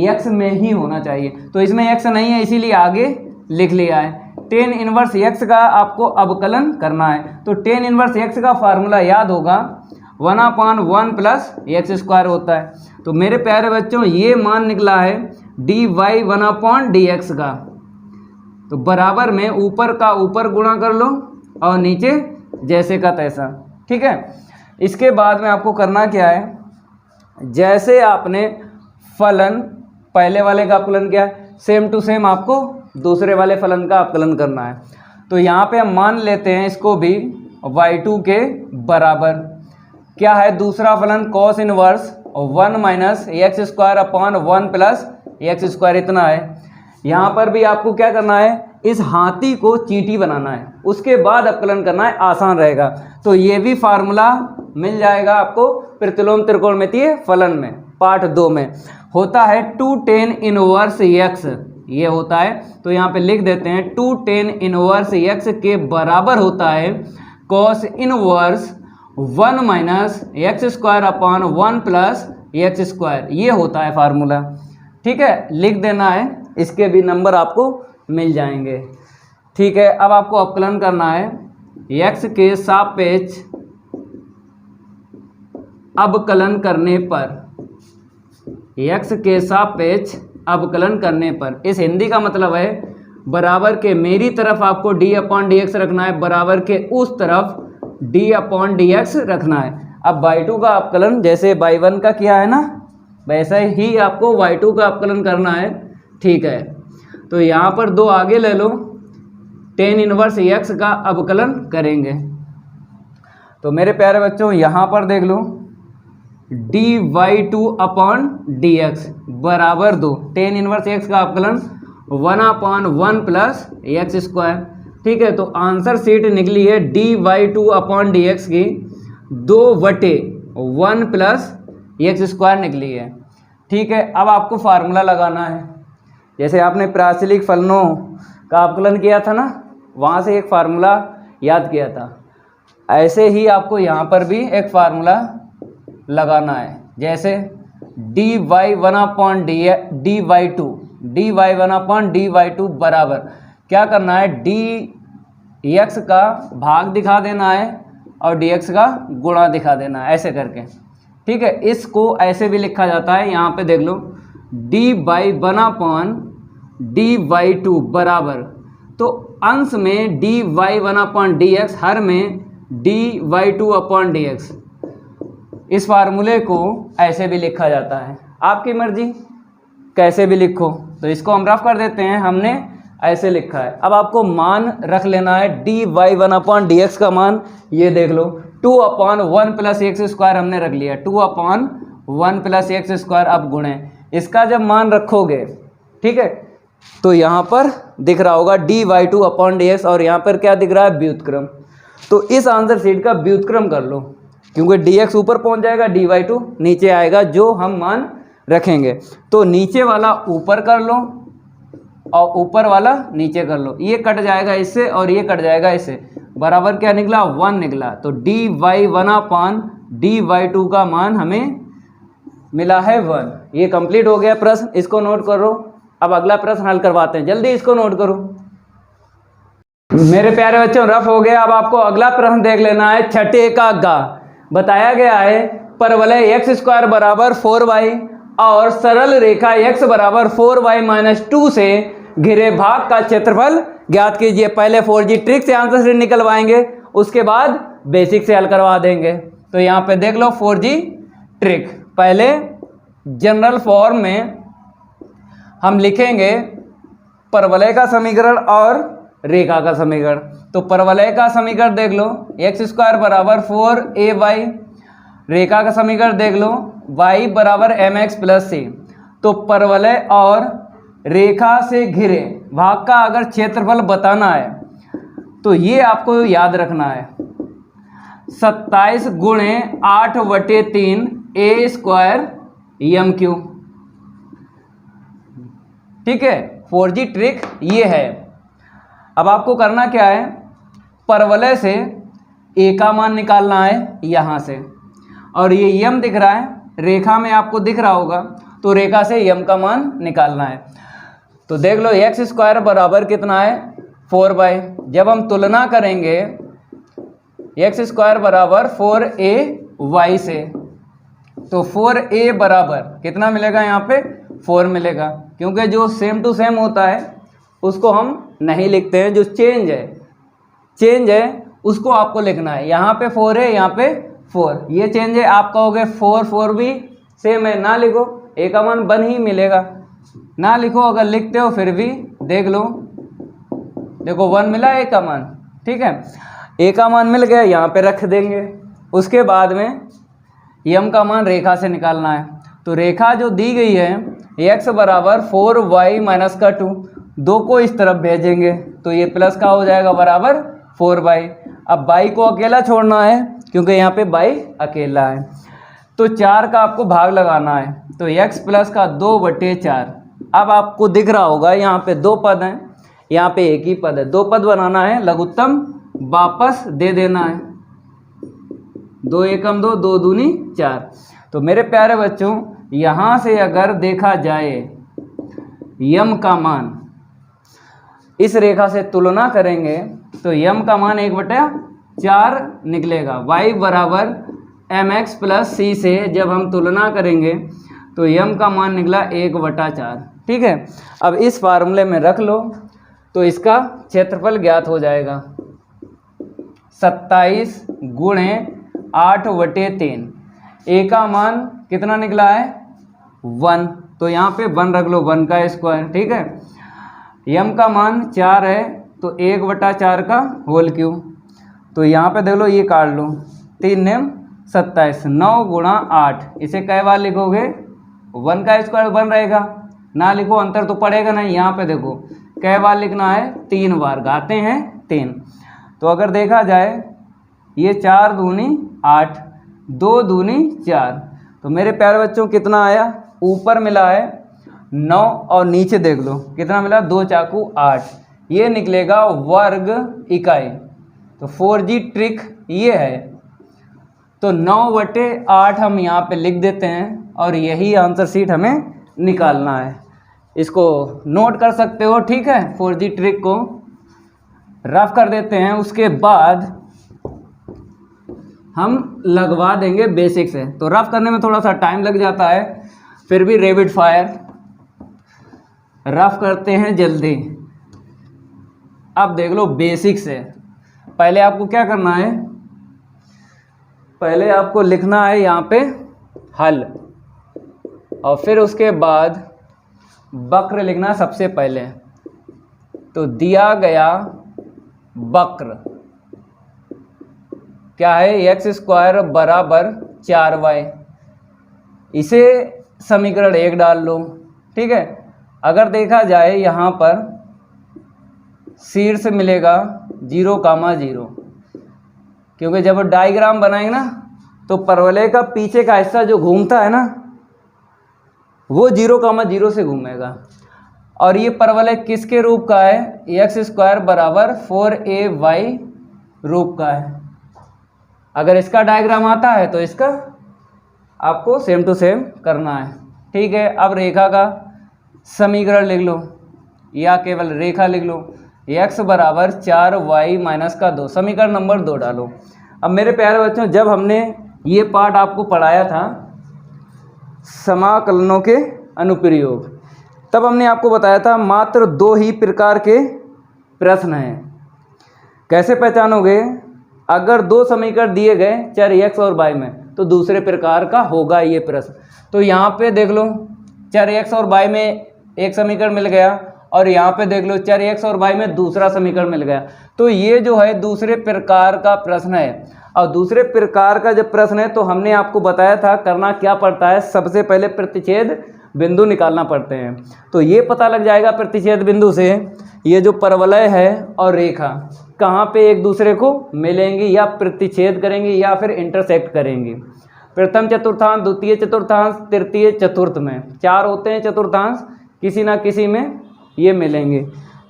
x में ही होना चाहिए। तो इसमें x नहीं है, इसीलिए आगे लिख लिया है। tan इनवर्स x का आपको अवकलन करना है, तो tan इनवर्स x का फार्मूला याद होगा 1 अपान 1 प्लस एक्स स्क्वायर होता है। तो मेरे प्यारे बच्चों ये मान निकला है dy1 अपॉन डी एक्स का। तो बराबर में ऊपर का ऊपर गुणा कर लो और नीचे जैसे का तैसा। ठीक है, इसके बाद में आपको करना क्या है, जैसे आपने फलन पहले वाले का अपकलन किया, सेम टू सेम आपको दूसरे वाले फलन का अपकलन करना है। तो यहाँ पे हम मान लेते हैं इसको भी y2 के बराबर। क्या है दूसरा फलन, cos inverse 1 minus x square upon 1 plus x square, इतना है। यहाँ पर भी आपको क्या करना है, इस हाथी को चींटी बनाना है, उसके बाद अपकलन करना है, आसान रहेगा। तो ये भी फार्मूला मिल जाएगा आपको प्रतिलोम त्रिकोणमितीय फलन में, पार्ट 2 में होता है 2 tan इनवर्स x, ये होता है। तो यहाँ पे लिख देते हैं 2 tan इनवर्स x के बराबर होता है cos inverse 1 minus x square upon 1 plus x square, ये होता है फार्मूला। ठीक है, लिख देना है, इसके भी नंबर आपको मिल जाएंगे। ठीक है, अब आपको अपकलन करना है x के सापेक्ष अवकलन करने पर, x के सापेक्ष अवकलन करने पर। इस हिंदी का मतलब है बराबर के मेरी तरफ आपको d अपॉन डी एक्स रखना है, बराबर के उस तरफ d अपॉन डी एक्स रखना है। अब y2 का अपकलन जैसे y1 का किया है ना, वैसा ही आपको y2 का अपकलन करना है। ठीक है, तो यहाँ पर 2 आगे ले लो, tan इनवर्स x का अवकलन करेंगे। तो मेरे प्यारे बच्चों यहाँ पर देख लो dy2 अपॉन डी एक्स बराबर 2, tan इनवर्स x का अपकलन 1 अपॉन 1 प्लस एक्स स्क्वायर। ठीक है, तो आंसर सीट निकली है dy2 अपॉन डी एक्स की 2/1 प्लस एक्स स्क्वायर निकली है। ठीक है, अब आपको फार्मूला लगाना है, जैसे आपने प्राचलिक फलनों का अपकलन किया था ना, वहाँ से एक फार्मूला याद किया था, ऐसे ही आपको यहाँ पर भी एक फार्मूला लगाना है। जैसे dy1 upon dy1 upon dy2 बराबर क्या करना है, dx का भाग दिखा देना है और dx का गुणा दिखा देना है, ऐसे करके। ठीक है, इसको ऐसे भी लिखा जाता है, यहाँ पे देख लो dy1 अपॉन dy2 बराबर, तो अंश में dy1 अपॉन dx, हर में dy2 अपॉन dx। इस फार्मूले को ऐसे भी लिखा जाता है, आपकी मर्जी कैसे भी लिखो। तो इसको हम रफ कर देते हैं, हमने ऐसे लिखा है। अब आपको मान रख लेना है dy1 अपॉन dx का मान, ये देख लो 2 अपॉन 1 प्लस एक्स स्क्वायर हमने रख लिया, 2 अपॉन 1 प्लस एक्स स्क्वायर। अब गुणे इसका जब मान रखोगे, ठीक है, तो यहाँ पर दिख रहा होगा dy2 अपॉन dx और यहाँ पर क्या दिख रहा है, व्युत्क्रम। तो इस आंसर सीट का व्युत्क्रम कर लो, क्योंकि dx ऊपर पहुँच जाएगा, dy2 नीचे आएगा, जो हम मान रखेंगे। तो नीचे वाला ऊपर कर लो और ऊपर वाला नीचे कर लो, ये कट जाएगा इससे और ये कट जाएगा इससे, बराबर क्या निकला, 1 निकला। तो dy1 अपॉन dy2 का मान हमें मिला है 1। ये कंप्लीट हो गया प्रश्न, इसको नोट करो। अब अगला प्रश्न हल करवाते हैं, जल्दी इसको नोट करो मेरे प्यारे बच्चों। रफ हो गया, अब आपको अगला प्रश्न देख लेना है। छठे का गा बताया गया है, परवलय एक्स स्क्वायर बराबर 4y और सरल रेखा x बराबर 4y माइनस 2 से घिरे भाग का क्षेत्रफल ज्ञात कीजिए। पहले 4G ट्रिक से आंसर से निकलवाएंगे, उसके बाद बेसिक से हल करवा देंगे। तो यहाँ पे देख लो 4G ट्रिक। पहले जनरल फॉर्म में हम लिखेंगे परवलय का समीकरण और रेखा का समीकरण। तो परवलय का समीकरण देख लो एक्स स्क्वायर बराबर 4ay, रेखा का समीकरण देख लो y बराबर mx प्लस c। तो परवलय और रेखा से घिरे भाग का अगर क्षेत्रफल बताना है तो ये आपको याद रखना है, 27 गुणे 8/3 a स्क्वायर एम क्यू। ठीक है, 4G ट्रिक ये है। अब आपको करना क्या है, परवलय से a का मान निकालना है यहाँ से, और ये यम दिख रहा है, रेखा में आपको दिख रहा होगा, तो रेखा से यम का मान निकालना है। तो देख लो एक्स स्क्वायर बराबर कितना है, 4y। जब हम तुलना करेंगे एक्स स्क्वायर बराबर 4ay से, तो 4a बराबर कितना मिलेगा, यहाँ पे 4 मिलेगा, क्योंकि जो सेम टू सेम होता है उसको हम नहीं लिखते हैं, जो चेंज है उसको आपको लिखना है। यहाँ पे 4 है, यहाँ पे 4, ये चेंज है। आप कहोगे 4 4 भी सेम है, ना लिखो, ए का मान 1 ही मिलेगा, ना लिखो। अगर लिखते हो फिर भी देख लो, देखो 1 मिला ए का मान, ठीक है, ए का मान मिल गया, यहाँ पे रख देंगे। उसके बाद में यम का मान रेखा से निकालना है। तो रेखा जो दी गई है x बराबर 4y माइनस का 2, 2 को इस तरफ भेजेंगे तो ये प्लस का हो जाएगा बराबर 4y। अब y को अकेला छोड़ना है क्योंकि यहाँ पे y अकेला है, तो 4 का आपको भाग लगाना है। तो x प्लस का 2/4। अब आपको दिख रहा होगा यहाँ पे 2 पद हैं, यहाँ पे एक ही पद है। 2 पद बनाना है, लघुत्तम वापस दे देना है। 2 एकम 2, 2 दूनी 4। तो मेरे प्यारे बच्चों, यहाँ से अगर देखा जाए यम का मान, इस रेखा से तुलना करेंगे तो यम का मान 1/4 निकलेगा। y बराबर mx प्लस c से जब हम तुलना करेंगे तो यम का मान निकला 1/4, ठीक है। अब इस फार्मूले में रख लो तो इसका क्षेत्रफल ज्ञात हो जाएगा। 27 गुणे 8/3, ए का मान कितना निकला है 1, तो यहाँ पे 1 रख लो, 1 का स्क्वायर, ठीक है। यम का मान 4 है तो 1/4 का होल क्यूब, तो यहाँ पे देख लो, ये काट लो, 3 नेम 27, 9 गुणा 8, इसे कै बार लिखोगे, 1 का स्क्वायर 1 रहेगा, ना लिखो, अंतर तो पड़ेगा नहीं। यहाँ पे देखो कै बार लिखना है, 3 बार, गाते हैं 3। तो अगर देखा जाए ये 4 दूनी 8, 2 दूनी 4, तो मेरे प्यारे बच्चों कितना आया, ऊपर मिला है 9 और नीचे देख लो कितना मिला, 2 चाकू 8, ये निकलेगा वर्ग इकाई। तो 4G ट्रिक ये है। तो 9/8 हम यहाँ पे लिख देते हैं और यही आंसर शीट हमें निकालना है। इसको नोट कर सकते हो, ठीक है। 4G ट्रिक को रफ कर देते हैं, उसके बाद हम लगवा देंगे बेसिक से। तो रफ करने में थोड़ा सा टाइम लग जाता है, फिर भी रैपिड फायर रफ करते हैं जल्दी। अब देख लो बेसिक से, पहले आपको क्या करना है, पहले आपको लिखना है यहाँ पे हल, और फिर उसके बाद वक्र लिखना है सबसे पहले। तो दिया गया वक्र क्या है, x² बराबर 4y, इसे समीकरण 1 डाल लो, ठीक है। अगर देखा जाए यहाँ पर शीर्ष मिलेगा 0,0, क्योंकि जब डायग्राम बनाएंगे ना तो परवलय का पीछे का हिस्सा जो घूमता है ना वो 0,0 से घूमेगा, और ये परवलय किसके रूप का है, x² बराबर 4ay रूप का है। अगर इसका डायग्राम आता है तो इसका आपको सेम टू सेम करना है, ठीक है। अब रेखा का समीकरण लिख लो या केवल रेखा लिख लो, x बराबर 4y माइनस का 2, समीकरण नंबर 2 डालो। अब मेरे प्यारे बच्चों, जब हमने ये पार्ट आपको पढ़ाया था समाकलनों के अनुप्रयोग, तब हमने आपको बताया था मात्र 2 ही प्रकार के प्रश्न हैं। कैसे पहचानोगे, अगर 2 समीकरण दिए गए चर x और y में तो दूसरे प्रकार का होगा ये प्रश्न। तो यहाँ पे देख लो चर x और y में एक समीकरण मिल गया, और यहाँ पे देख लो चर x और y में दूसरा समीकरण मिल गया। तो ये जो है दूसरे प्रकार का प्रश्न है। और दूसरे प्रकार का जब प्रश्न है तो हमने आपको बताया था करना क्या पड़ता है, सबसे पहले प्रतिच्छेद बिंदु निकालना पड़ते हैं। तो ये पता लग जाएगा प्रतिच्छेद बिंदु से ये जो परवलय है और रेखा कहाँ पे एक दूसरे को मिलेंगी या प्रतिच्छेद करेंगी या फिर इंटरसेक्ट करेंगी। प्रथम चतुर्थांश, द्वितीय चतुर्थांश, तृतीय चतुर्थ में 4 होते हैं चतुर्थांश, किसी ना किसी में ये मिलेंगे,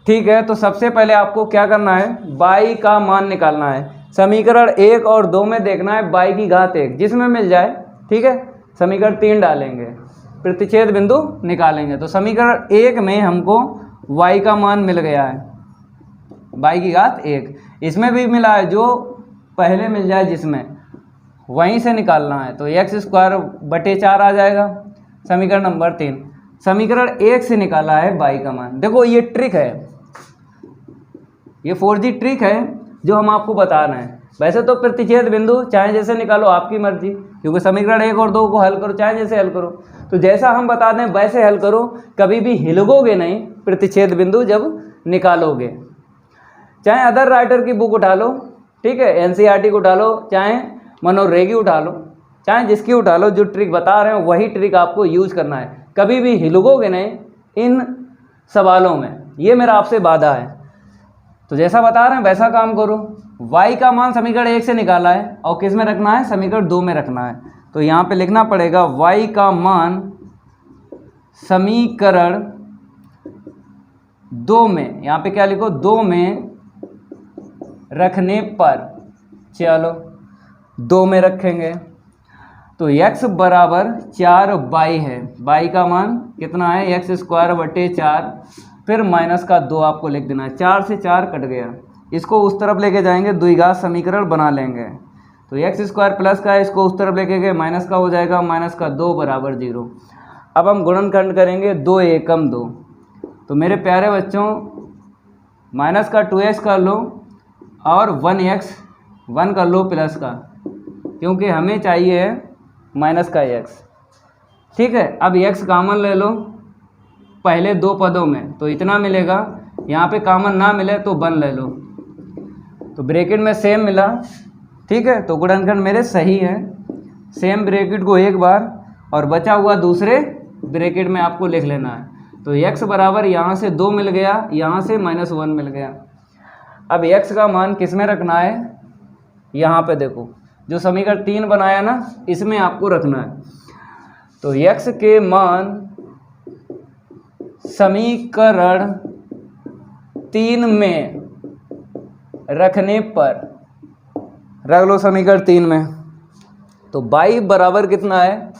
ठीक है। तो सबसे पहले आपको क्या करना है, y का मान निकालना है। समीकरण 1 और 2 में देखना है y की घात 1, जिसमें मिल जाए, ठीक है। समीकरण 3 डालेंगे, प्रतिच्छेद बिंदु निकालेंगे। तो समीकरण 1 में हमको y का मान मिल गया है, y की घात 1, इसमें भी मिला है, जो पहले मिल जाए जिसमें वहीं से निकालना है। तो x²/4 आ जाएगा समीकरण नंबर 3। समीकरण 1 से निकाला है y का मान। देखो ये ट्रिक है, ये 4G ट्रिक है। जो हम आपको बता रहे हैं। वैसे तो प्रतिच्छेद बिंदु चाहे जैसे निकालो, आपकी मर्जी, क्योंकि समीकरण 1 और 2 को हल करो चाहे जैसे हल करो। तो जैसा हम बता दें वैसे हल करो, कभी भी हिलगोगे नहीं प्रतिच्छेद बिंदु जब निकालोगे। चाहे अदर राइटर की बुक उठा लो, ठीक है, एनसीईआरटी को उठा लो, चाहे मनोज रेगी उठा लो, चाहे जिसकी उठा लो, जो ट्रिक बता रहे हैं वही ट्रिक आपको यूज करना है। कभी भी हिलगोगे नहीं इन सवालों में, ये मेरा आपसे वादा है। तो जैसा बता रहे हैं वैसा काम करो। y का मान समीकरण 1 से निकाला है और किस में रखना है, समीकरण 2 में रखना है। तो यहाँ पे लिखना पड़ेगा y का मान समीकरण 2 में, यहाँ पे क्या लिखो, 2 में रखने पर, चलो 2 में रखेंगे तो x बराबर 4y है। y का मान कितना है, x²/4, फिर माइनस का 2 आपको लिख देना है। 4 से 4 कट गया, इसको उस तरफ लेके जाएंगे, द्विघात समीकरण बना लेंगे। तो x² प्लस का है, इसको उस तरफ लेके गए, माइनस का हो जाएगा, माइनस का 2 बराबर 0। अब हम गुणनखंड करेंगे, 2 एकम 2। तो मेरे प्यारे बच्चों माइनस का 2x कर लो और 1x 1 कर लो प्लस का, क्योंकि हमें चाहिए माइनस का x, ठीक है। अब x कॉमन ले लो पहले 2 पदों में, तो इतना मिलेगा। यहाँ पे कॉमन ना मिले तो 1 ले लो, तो ब्रैकेट में सेम मिला, ठीक है। तो गुणनखंड मेरे सही है। सेम ब्रैकेट को एक बार और बचा हुआ दूसरे ब्रैकेट में आपको लिख लेना है। तो x बराबर यहाँ से 2 मिल गया, यहाँ से -1 मिल गया। अब x का मान किस में रखना है, यहाँ पे देखो जो समीकरण 3 बनाया ना, इसमें आपको रखना है। तो x के मान समीकरण 3 में रखने पर, रख लो समीकरण 3 में। तो y बराबर कितना है,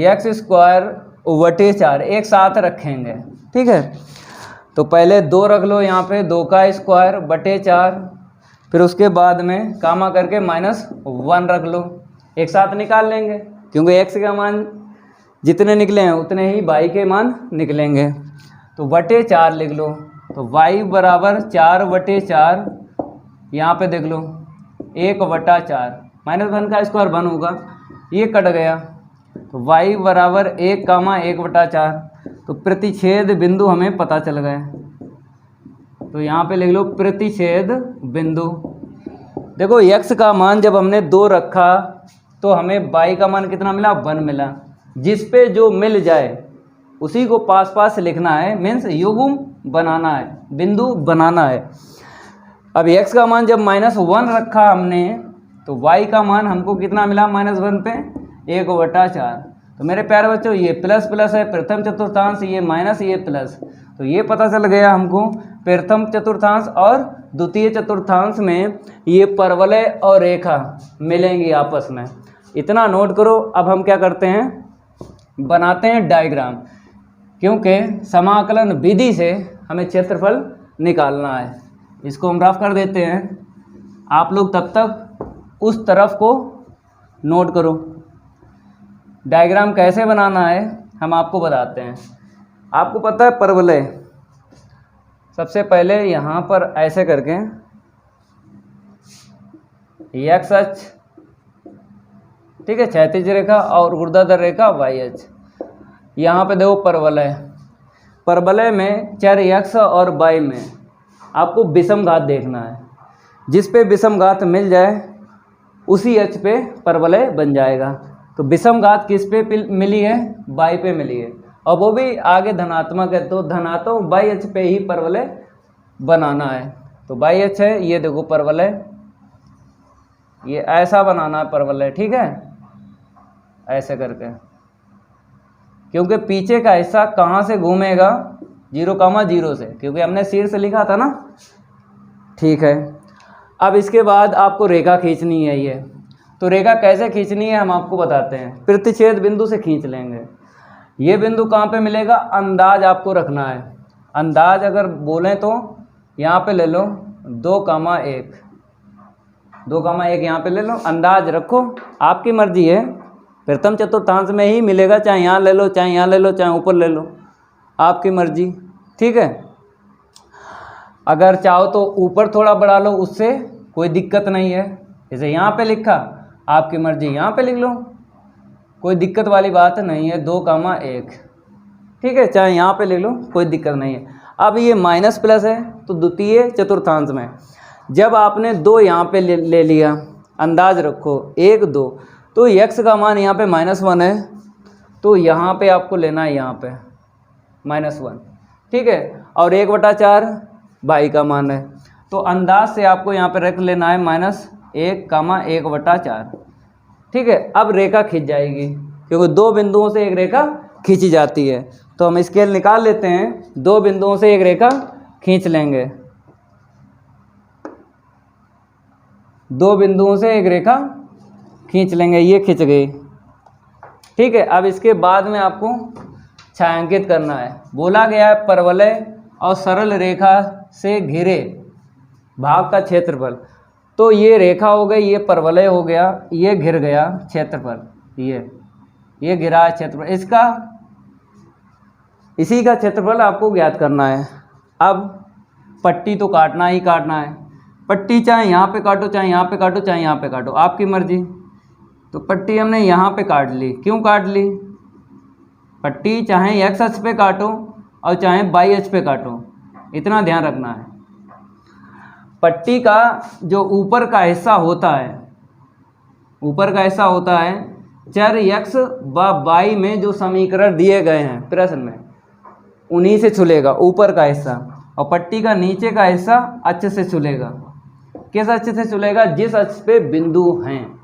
x²/4, एक साथ रखेंगे, ठीक है। तो पहले 2 रख लो यहाँ पे, 2 का स्क्वायर बटे 4, फिर उसके बाद में कामा करके -1 रख लो, एक साथ निकाल लेंगे, क्योंकि x का मान जितने निकले हैं उतने ही y के मान निकलेंगे। तो बटे 4 लिख लो, तो y बराबर 4/4, यहाँ पे देख लो 1/4, -1 का स्क्वायर 1 होगा, ये कट गया। तो y बराबर 1,1/4। तो प्रतिच्छेद बिंदु हमें पता चल गए, तो यहाँ पे लिख लो प्रतिच्छेद बिंदु। देखो x का मान जब हमने 2 रखा तो हमें y का मान कितना मिला, 1 मिला। जिस पे जो मिल जाए उसी को पास पास लिखना है, मीन्स युग्म बनाना है, बिंदु बनाना है। अब x का मान जब -1 रखा हमने, तो y का मान हमको कितना मिला, -1 पे 1/4। तो मेरे प्यारे बच्चों ये प्लस प्लस है प्रथम चतुर्थांश, ये माइनस, ये प्लस, तो ये पता चल गया हमको प्रथम चतुर्थांश और द्वितीय चतुर्थांश में ये परवलय और रेखा मिलेंगी आपस में। इतना नोट करो। अब हम क्या करते हैं, बनाते हैं डायग्राम, क्योंकि समाकलन विधि से हमें क्षेत्रफल निकालना है। इसको हम रफ कर देते हैं, आप लोग तब तक उस तरफ को नोट करो। डायग्राम कैसे बनाना है हम आपको बताते हैं। आपको पता है परवलय, सबसे पहले यहाँ पर ऐसे करके x अक्ष, ठीक है, क्षैतिज रेखा और ऊर्ध्वाधर रेखा y अक्ष। यहाँ पे देखो परवलय, परवलय में चर x और y में आपको विषम घात देखना है। जिस पे विषम घात मिल जाए उसी अक्ष पे परवलय बन जाएगा। तो विषम घात किस पे मिली है, y पे मिली है, और वो भी आगे धनात्मक है, तो धनात्मक y अक्ष पे ही परवलय बनाना है। तो y अक्ष है, ये देखो परवलय, ये ऐसा बनाना है परवलय, ठीक है, ऐसे करके, क्योंकि पीछे का हिस्सा कहाँ से घूमेगा, 0,0 से, क्योंकि हमने शीर्ष लिखा था ना, ठीक है। अब इसके बाद आपको रेखा खींचनी है ये, तो रेखा कैसे खींचनी है हम आपको बताते हैं। प्रतिच्छेद बिंदु से खींच लेंगे। ये बिंदु कहाँ पे मिलेगा, अंदाज आपको रखना है। अंदाज अगर बोलें तो यहाँ पे ले लो 2,1, 2,1 यहाँ पे ले लो, अंदाज रखो, आपकी मर्जी है। प्रथम चतुर्थांश में ही मिलेगा, चाहे यहाँ ले लो, चाहे यहाँ ले लो, चाहे ऊपर ले लो, आपकी मर्जी, ठीक है। अगर चाहो तो ऊपर थोड़ा बढ़ा लो, उससे कोई दिक्कत नहीं है। जैसे यहाँ पे लिखा, आपकी मर्जी यहाँ पे लिख लो, कोई दिक्कत वाली बात नहीं है। 2,1 ठीक है, चाहे यहाँ पे ले लो, कोई दिक्कत नहीं है। अब ये माइनस प्लस है तो द्वितीय चतुर्थांश में जब आपने 2 यहाँ पे ले लिया, अंदाज रखो 1 2, तो x का मान यहाँ पे -1 है, तो यहाँ पे आपको लेना है यहाँ पे -1, ठीक है। और 1/4 y का मान है, तो अंदाज से आपको यहाँ पे रख लेना है -1, 1/4, ठीक है। अब रेखा खींच जाएगी, क्योंकि 2 बिंदुओं से एक रेखा खींची जाती है। तो हम स्केल निकाल लेते हैं, 2 बिंदुओं से एक रेखा खींच लेंगे, 2 बिंदुओं से एक रेखा खींच लेंगे, ये खींच गई, ठीक है। अब इसके बाद में आपको छायांकित करना है। बोला गया है परवलय और सरल रेखा से घिरे भाग का क्षेत्रफल, तो ये रेखा हो गई, ये परवलय हो गया, ये घिर गया क्षेत्रफल, ये घिरा है क्षेत्रफल, इसका इसी का क्षेत्रफल आपको ज्ञात करना है। अब पट्टी तो काटना ही काटना है, पट्टी चाहे यहाँ पे काटो, चाहे यहाँ पे काटो, चाहे यहाँ पे काटो, आपकी मर्जी। तो पट्टी हमने यहाँ पे काट ली, क्यों काट ली? पट्टी चाहे x अक्ष पे काटो और चाहे y अक्ष पे काटो, इतना ध्यान रखना है। पट्टी का जो ऊपर का हिस्सा होता है, ऊपर का हिस्सा होता है चर x व y में जो समीकरण दिए गए हैं प्रश्न में, उन्हीं से छुलेगा ऊपर का हिस्सा, और पट्टी का नीचे का हिस्सा अक्ष से छुलेगा। किस अक्ष से छुलेगा? जिस अक्ष पे बिंदु हैं,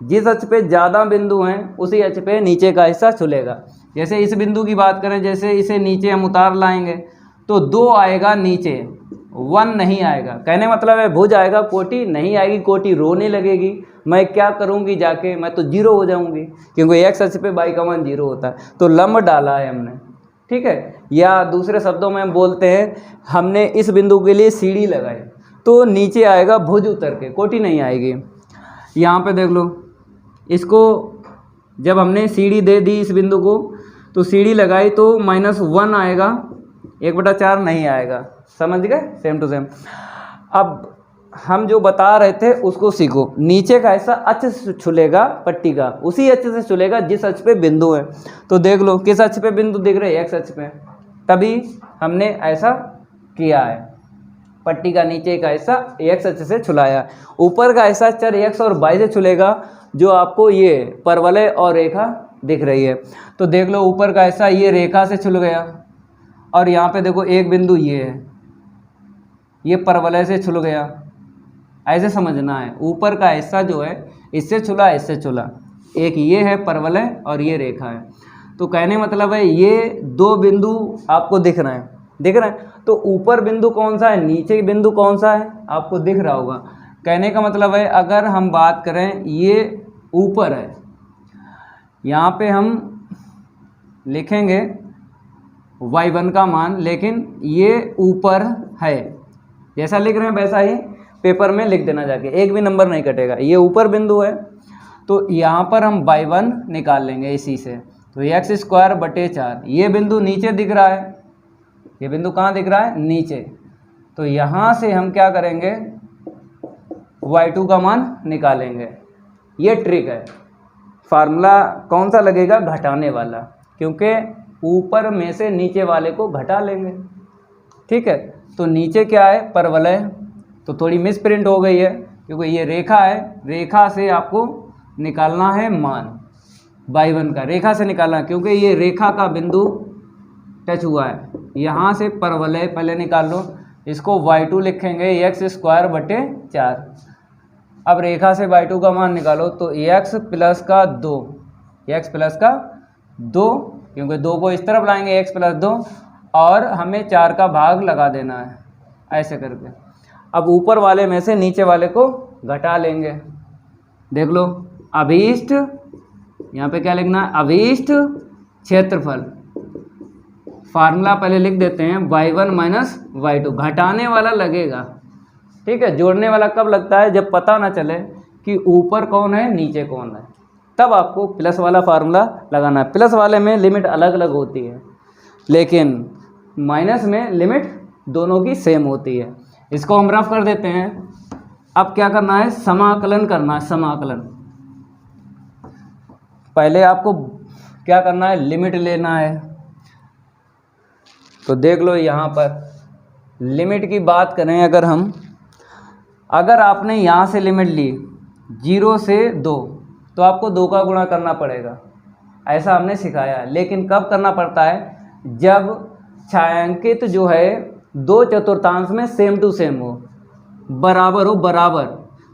जिस अक्ष पे ज़्यादा बिंदु हैं उसी अक्ष पे नीचे का हिस्सा छुलेगा। जैसे इस बिंदु की बात करें, जैसे इसे नीचे हम उतार लाएंगे तो 2 आएगा नीचे, 1 नहीं आएगा। कहने मतलब है भुज आएगा, कोटि नहीं आएगी, कोटि रोने लगेगी, मैं क्या करूँगी जाके, मैं तो 0 हो जाऊँगी, क्योंकि x अक्ष पे y का मान 0 होता है। तो लंब डाला है हमने, ठीक है। या दूसरे शब्दों में हम बोलते हैं, हमने इस बिंदु के लिए सीढ़ी लगाई, तो नीचे आएगा भुज उतर के, कोटि नहीं आएगी। यहाँ पे देख लो, इसको जब हमने सीढ़ी दे दी इस बिंदु को, तो सीढ़ी लगाई तो -1 आएगा, 1/4 नहीं आएगा, समझ गए? Same to same. अब हम जो बता रहे थे उसको सीखो। नीचे का हिस्सा अक्ष से छुलेगा, पट्टी का उसी अक्ष से छुलेगा जिस अक्ष पे बिंदु है। तो देख लो किस अक्ष पे बिंदु दिख रहे हैं, x अक्ष पे, तभी हमने ऐसा किया है। पट्टी का नीचे का हिस्सा x अक्ष से छुलाया, ऊपर का हिस्सा चर x और y से छुलेगा, जो आपको ये परवलय और रेखा दिख रही है। तो देख लो ऊपर का हिस्सा ये रेखा से छुल गया, और यहाँ पे देखो एक बिंदु ये है, ये परवलय से छुल गया, ऐसे समझना है। ऊपर का हिस्सा जो है इससे छुला, इससे छुला, एक ये है परवलय और ये रेखा है। तो कहने मतलब है ये 2 बिंदु आपको दिख रहे हैं, दिख रहे हैं। तो ऊपर बिंदु कौन सा है, नीचे बिंदु कौन सा है, आपको दिख रहा होगा। कहने का मतलब है अगर हम बात करें, ये ऊपर है, यहाँ पे हम लिखेंगे y1 का मान, लेकिन ये ऊपर है, जैसा लिख रहे हैं वैसा ही पेपर में लिख देना जाके, एक भी नंबर नहीं कटेगा। ये ऊपर बिंदु है, तो यहाँ पर हम y1 निकाल लेंगे इसी से, तो x²/4। ये बिंदु नीचे दिख रहा है, ये बिंदु कहाँ दिख रहा है, नीचे। तो यहाँ से हम क्या करेंगे, y2 का मान निकालेंगे। ये ट्रिक है। फार्मूला कौन सा लगेगा, घटाने वाला, क्योंकि ऊपर में से नीचे वाले को घटा लेंगे, ठीक है। तो नीचे क्या है, परवलय, तो थोड़ी मिस प्रिंट हो गई है क्योंकि ये रेखा है, रेखा से आपको निकालना है मान y1 का, रेखा से निकालना, क्योंकि ये रेखा का बिंदु टच हुआ है। यहाँ से परवलय पहले निकाल लो, इसको y2 लिखेंगे x²/4। अब रेखा से y2 का मान निकालो, तो x + 2, x + 2, क्योंकि 2 को इस तरफ लाएंगे, x + 2, और हमें 4 का भाग लगा देना है, ऐसे करके। अब ऊपर वाले में से नीचे वाले को घटा लेंगे। देख लो अभीष्ट, यहाँ पे क्या लिखना है, अभीष्ट क्षेत्रफल। फार्मूला पहले लिख देते हैं, y1 - y2, घटाने वाला लगेगा, ठीक है। जोड़ने वाला कब लगता है, जब पता ना चले कि ऊपर कौन है नीचे कौन है, तब आपको प्लस वाला फार्मूला लगाना है। प्लस वाले में लिमिट अलग अलग होती है, लेकिन माइनस में लिमिट दोनों की सेम होती है। इसको हम रफ कर देते हैं। अब क्या करना है, समाकलन करना है। समाकलन पहले आपको क्या करना है, लिमिट लेना है। तो देख लो यहाँ पर लिमिट की बात करें अगर हम, अगर आपने यहाँ से लिमिट ली 0 से 2 तो आपको 2 का गुणा करना पड़ेगा, ऐसा हमने सिखाया है। लेकिन कब करना पड़ता है, जब छायांकित जो है 2/4 में सेम टू सेम हो, बराबर हो, बराबर।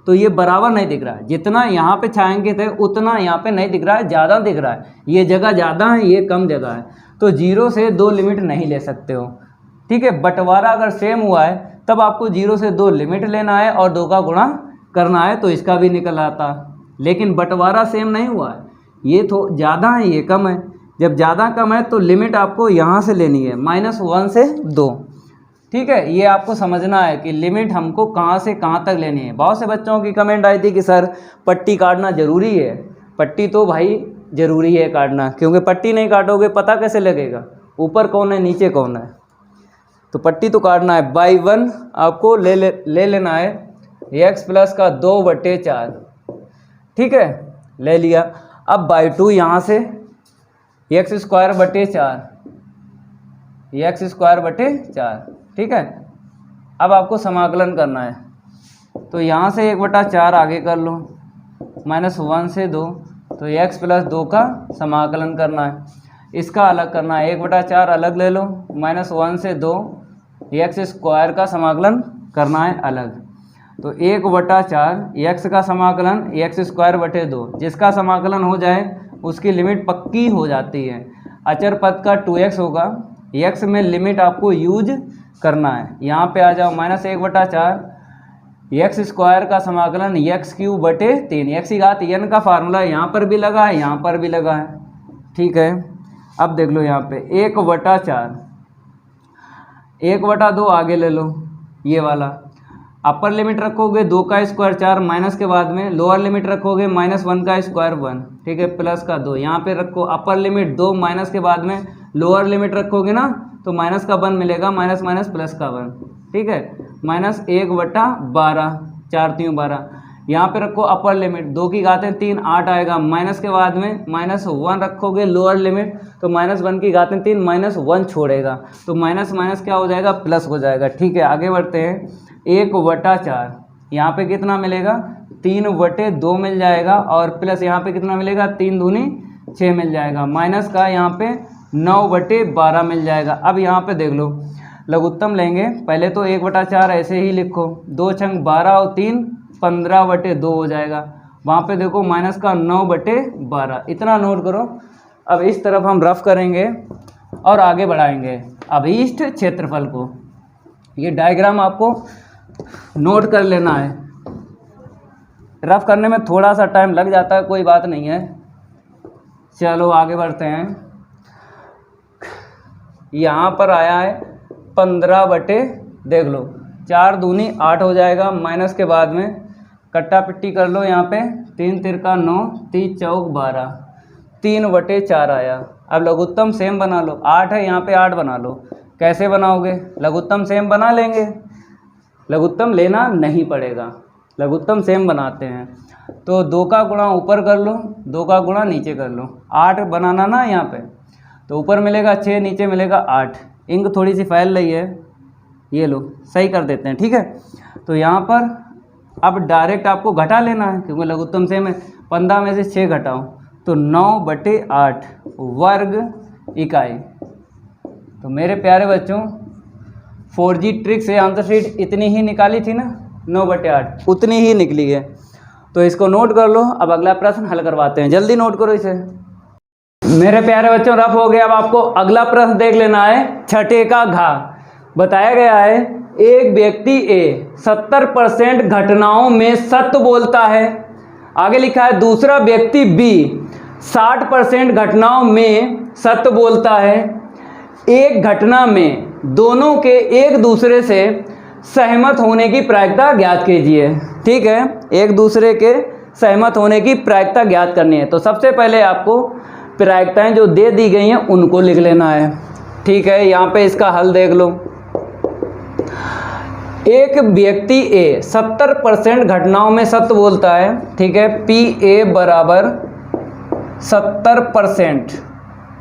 तो ये बराबर नहीं दिख रहा है, जितना यहाँ पे छायांकित है उतना यहाँ पे नहीं दिख रहा है, ज़्यादा दिख रहा है। ये जगह ज़्यादा है, ये कम जगह है, तो 0 से 2 लिमिट नहीं ले सकते हो। ठीक है, बंटवारा अगर सेम हुआ है तब आपको 0 से 2 लिमिट लेना है और 2 का गुणा करना है, तो इसका भी निकल आता। लेकिन बंटवारा सेम नहीं हुआ है, ये तो ज़्यादा है, ये कम है। जब ज़्यादा कम है तो लिमिट आपको यहाँ से लेनी है, -1 से 2। ठीक है, ये आपको समझना है कि लिमिट हमको कहाँ से कहाँ तक लेनी है। बहुत से बच्चों की कमेंट आई थी कि सर पट्टी काटना ज़रूरी है। पट्टी तो भाई ज़रूरी है काटना, क्योंकि पट्टी नहीं काटोगे पता कैसे लगेगा ऊपर कौन है नीचे कौन है। तो पट्टी तो काटना है। बाई 1 आपको ले लेना है x प्लस का 2/4। ठीक है, ले लिया। अब बाई 2 यहाँ से x²/4, x²/4। ठीक है, अब आपको समाकलन करना है। तो यहाँ से 1/4 आगे कर लो, -1 से 2, तो x प्लस 2 का समाकलन करना है। इसका अलग करना है, 1/4 अलग ले लो, -1 से 2 x² का समाकलन करना है अलग। तो 1/4 x का समाकलन x²/2, जिसका समाकलन हो जाए उसकी लिमिट पक्की हो जाती है। अचर पद का 2x होगा, x में लिमिट आपको यूज करना है। यहाँ पे आ जाओ, -1/4 x² का समाकलन x³/3, x⁻n का फार्मूला यहाँ पर भी लगा है, यहाँ पर भी लगा है। ठीक है, अब देख लो यहाँ पे 1/4, 1/2 आगे ले लो, ये वाला। अपर लिमिट रखोगे 2 का स्क्वायर 4, माइनस के बाद में लोअर लिमिट रखोगे -1 का स्क्वायर 1। ठीक है, प्लस का 2 यहाँ पे रखो, अपर लिमिट 2, माइनस के बाद में लोअर लिमिट रखोगे ना तो माइनस का 1 मिलेगा, माइनस माइनस प्लस का 1। ठीक है, -1/12, 4 3 12। यहाँ पे रखो अपर लिमिट 2 की घातें 3, 8 आएगा। माइनस के बाद में -1 रखोगे लोअर लिमिट, तो -1 की घातें 3, -1 छोड़ेगा, तो माइनस माइनस क्या हो जाएगा, प्लस हो जाएगा। ठीक है, आगे बढ़ते हैं। 1/4 यहाँ पे कितना मिलेगा, 3/2 मिल जाएगा, और प्लस यहाँ पे कितना मिलेगा, 3 दूनी 6 मिल जाएगा। माइनस का यहाँ पे 9/12 मिल जाएगा। अब यहाँ पे देख लो, लघुत्तम लेंगे। पहले तो 1/4 ऐसे ही लिखो, 2 छंग 12 और 3 15/2 हो जाएगा। वहाँ पे देखो माइनस का 9/12, इतना नोट करो। अब इस तरफ हम रफ करेंगे और आगे बढ़ाएंगे अभीष्ट क्षेत्रफल को। ये डायग्राम आपको नोट कर लेना है। रफ करने में थोड़ा सा टाइम लग जाता है, कोई बात नहीं है। चलो आगे बढ़ते हैं। यहाँ पर आया है 15/, देख लो 4 दूनी 8 हो जाएगा। माइनस के बाद में कट्टा पिट्टी कर लो, यहाँ पे 3 तिरका 9, 3 चौक 12, 3/4 आया। अब लघुत्तम सेम बना लो, 8 है यहाँ पे 8 बना लो। कैसे बनाओगे, लघुत्तम सेम बना लेंगे, लघुत्तम लेना नहीं पड़ेगा, लघुत्तम सेम बनाते हैं। तो 2 का गुणा ऊपर कर लो, 2 का गुणा नीचे कर लो। 8 बनाना ना यहाँ पे, तो ऊपर मिलेगा 6, नीचे मिलेगा 8। इंक थोड़ी सी फैल रही है, ये लो सही कर देते हैं। ठीक है, तो यहाँ पर अब डायरेक्ट आपको घटा लेना है, क्योंकि लघुत्तम सेम है। 15 में से 6 घटाओ तो 9/8 वर्ग इकाई। तो मेरे प्यारे बच्चों, 4G ट्रिक से आंसर शीट इतनी ही निकाली थी ना, 9/8 उतनी ही निकली है। तो इसको नोट कर लो। अब अगला प्रश्न हल करवाते हैं, जल्दी नोट करो इसे। मेरे प्यारे बच्चों, रफ हो गया। अब आपको अगला प्रश्न देख लेना है। छठे का घा बताया गया है, एक व्यक्ति A 70% घटनाओं में सत्य बोलता है। आगे लिखा है दूसरा व्यक्ति B 60% घटनाओं में सत्य बोलता है। एक घटना में दोनों के एक दूसरे से सहमत होने की प्रायिकता ज्ञात कीजिए। ठीक है, एक दूसरे के सहमत होने की प्रायिकता ज्ञात करनी है। तो सबसे पहले आपको प्रायिकताएं जो दे दी गई हैं उनको लिख लेना है। ठीक है, यहाँ पे इसका हल देख लो। एक व्यक्ति ए 70% घटनाओं में सत्य बोलता है, ठीक है, पी ए बराबर 70%।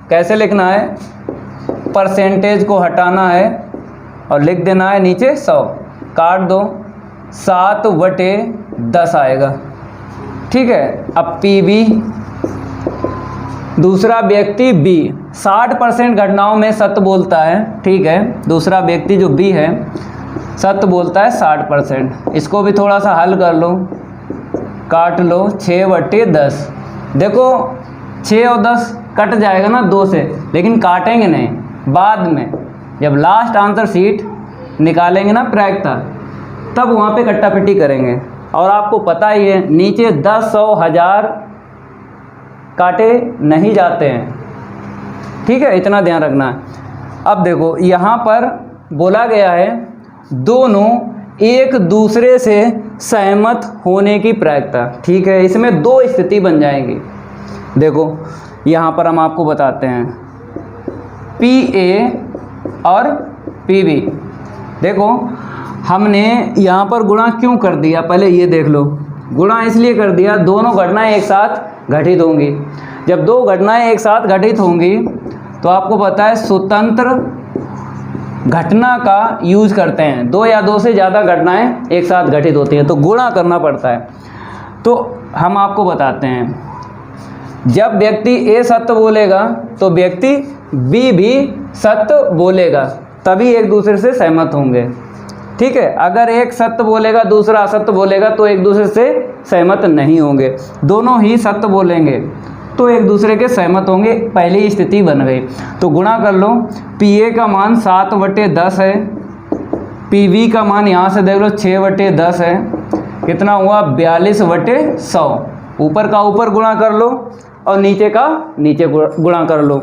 कैसे लिखना है, परसेंटेज को हटाना है और लिख देना है नीचे 100, काट दो, 7/10 आएगा, ठीक है। अब पी बी, दूसरा व्यक्ति बी 60% घटनाओं में सत्य बोलता है, ठीक है, दूसरा व्यक्ति जो बी है सत्य बोलता है 60%। इसको भी थोड़ा सा हल कर लो, काट लो, 6/10। देखो 6 और 10 कट जाएगा ना 2 से, लेकिन काटेंगे नहीं, बाद में जब लास्ट आंसर शीट निकालेंगे ना प्रायिकता, तब वहाँ पे कट्टा पिट्टी करेंगे। और आपको पता ही है नीचे 10, 100, 1000 काटे नहीं जाते हैं, ठीक है, इतना ध्यान रखना है। अब देखो यहाँ पर बोला गया है दोनों एक दूसरे से सहमत होने की प्रायिकता, ठीक है। इसमें 2 स्थिति बन जाएंगी। देखो यहाँ पर हम आपको बताते हैं पी ए और पी बी। देखो हमने यहाँ पर गुणा क्यों कर दिया, पहले ये देख लो। गुणा इसलिए कर दिया, दोनों घटनाएं एक साथ घटित होंगी। जब 2 घटनाएं एक साथ घटित होंगी तो आपको पता है स्वतंत्र घटना का यूज करते हैं। 2 या 2 से ज़्यादा घटनाएं एक साथ घटित होती हैं तो गुणा करना पड़ता है। तो हम आपको बताते हैं जब व्यक्ति ए सत्य बोलेगा तो व्यक्ति बी भी सत्य बोलेगा, तभी एक दूसरे से सहमत होंगे, ठीक है। अगर एक सत्य बोलेगा दूसरा असत्य बोलेगा तो एक दूसरे से सहमत नहीं होंगे। दोनों ही सत्य बोलेंगे तो एक दूसरे के सहमत होंगे, पहली स्थिति बन गई। तो गुणा कर लो, पी ए का मान 7/10 है, पी बी का मान यहाँ से देख लो 6/10 है, कितना हुआ 42/100। ऊपर का ऊपर गुणा कर लो और नीचे का नीचे गुणा कर लो।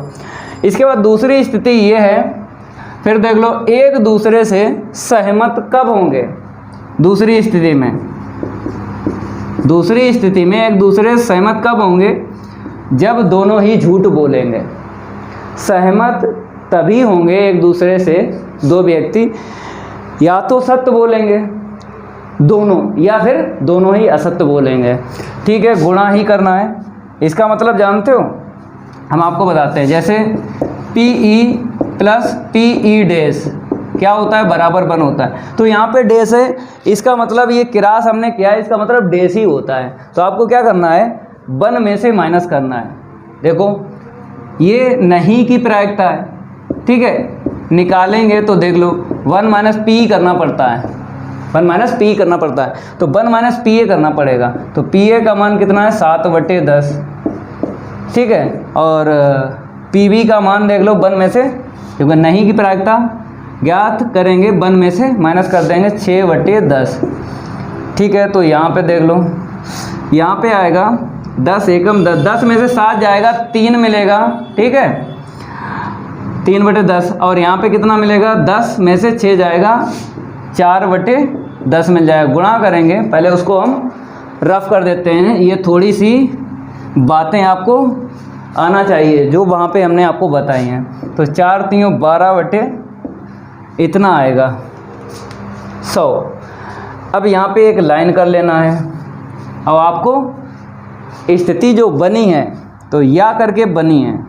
इसके बाद दूसरी स्थिति ये है, फिर देख लो एक दूसरे से सहमत कब होंगे। दूसरी स्थिति में एक दूसरे से सहमत कब होंगे, जब दोनों ही झूठ बोलेंगे। सहमत तभी होंगे एक दूसरे से 2 व्यक्ति या तो सत्य बोलेंगे दोनों, या फिर दोनों ही असत्य बोलेंगे, ठीक है। गुणा ही करना है, इसका मतलब जानते हो, हम आपको बताते हैं। जैसे PE प्लस PE डैश क्या होता है, बराबर 1 होता है। तो यहाँ पे डैश है, इसका मतलब ये किरास हमने किया है, इसका मतलब डैश ही होता है। तो आपको क्या करना है, 1 में से माइनस करना है। देखो ये नहीं की प्रायिकता है, ठीक है, निकालेंगे तो देख लो 1 - PE करना पड़ता है, 1 - PE करना पड़ता है, तो 1 - PA करना पड़ेगा। तो PA का मान कितना है 7/10, ठीक है। और PB का मान देख लो 1 में से, क्योंकि नहीं की प्रायिकता ज्ञात करेंगे, 1 में से माइनस कर देंगे 6/10, ठीक है। तो यहाँ पे देख लो, यहाँ पे आएगा 10 एकम 10, 10 में से 7 जाएगा, 3 मिलेगा, ठीक है, 3/10। और यहाँ पे कितना मिलेगा, 10 में से 6 जाएगा, 4/10 मिल जाएगा। गुणा करेंगे, पहले उसको हम रफ कर देते हैं, ये थोड़ी सी बातें आपको आना चाहिए जो वहाँ पे हमने आपको बताई हैं। तो 4 × 3 = 12 इतना आएगा 100। अब यहाँ पे एक लाइन कर लेना है। अब आपको स्थिति जो बनी है तो या करके बनी है,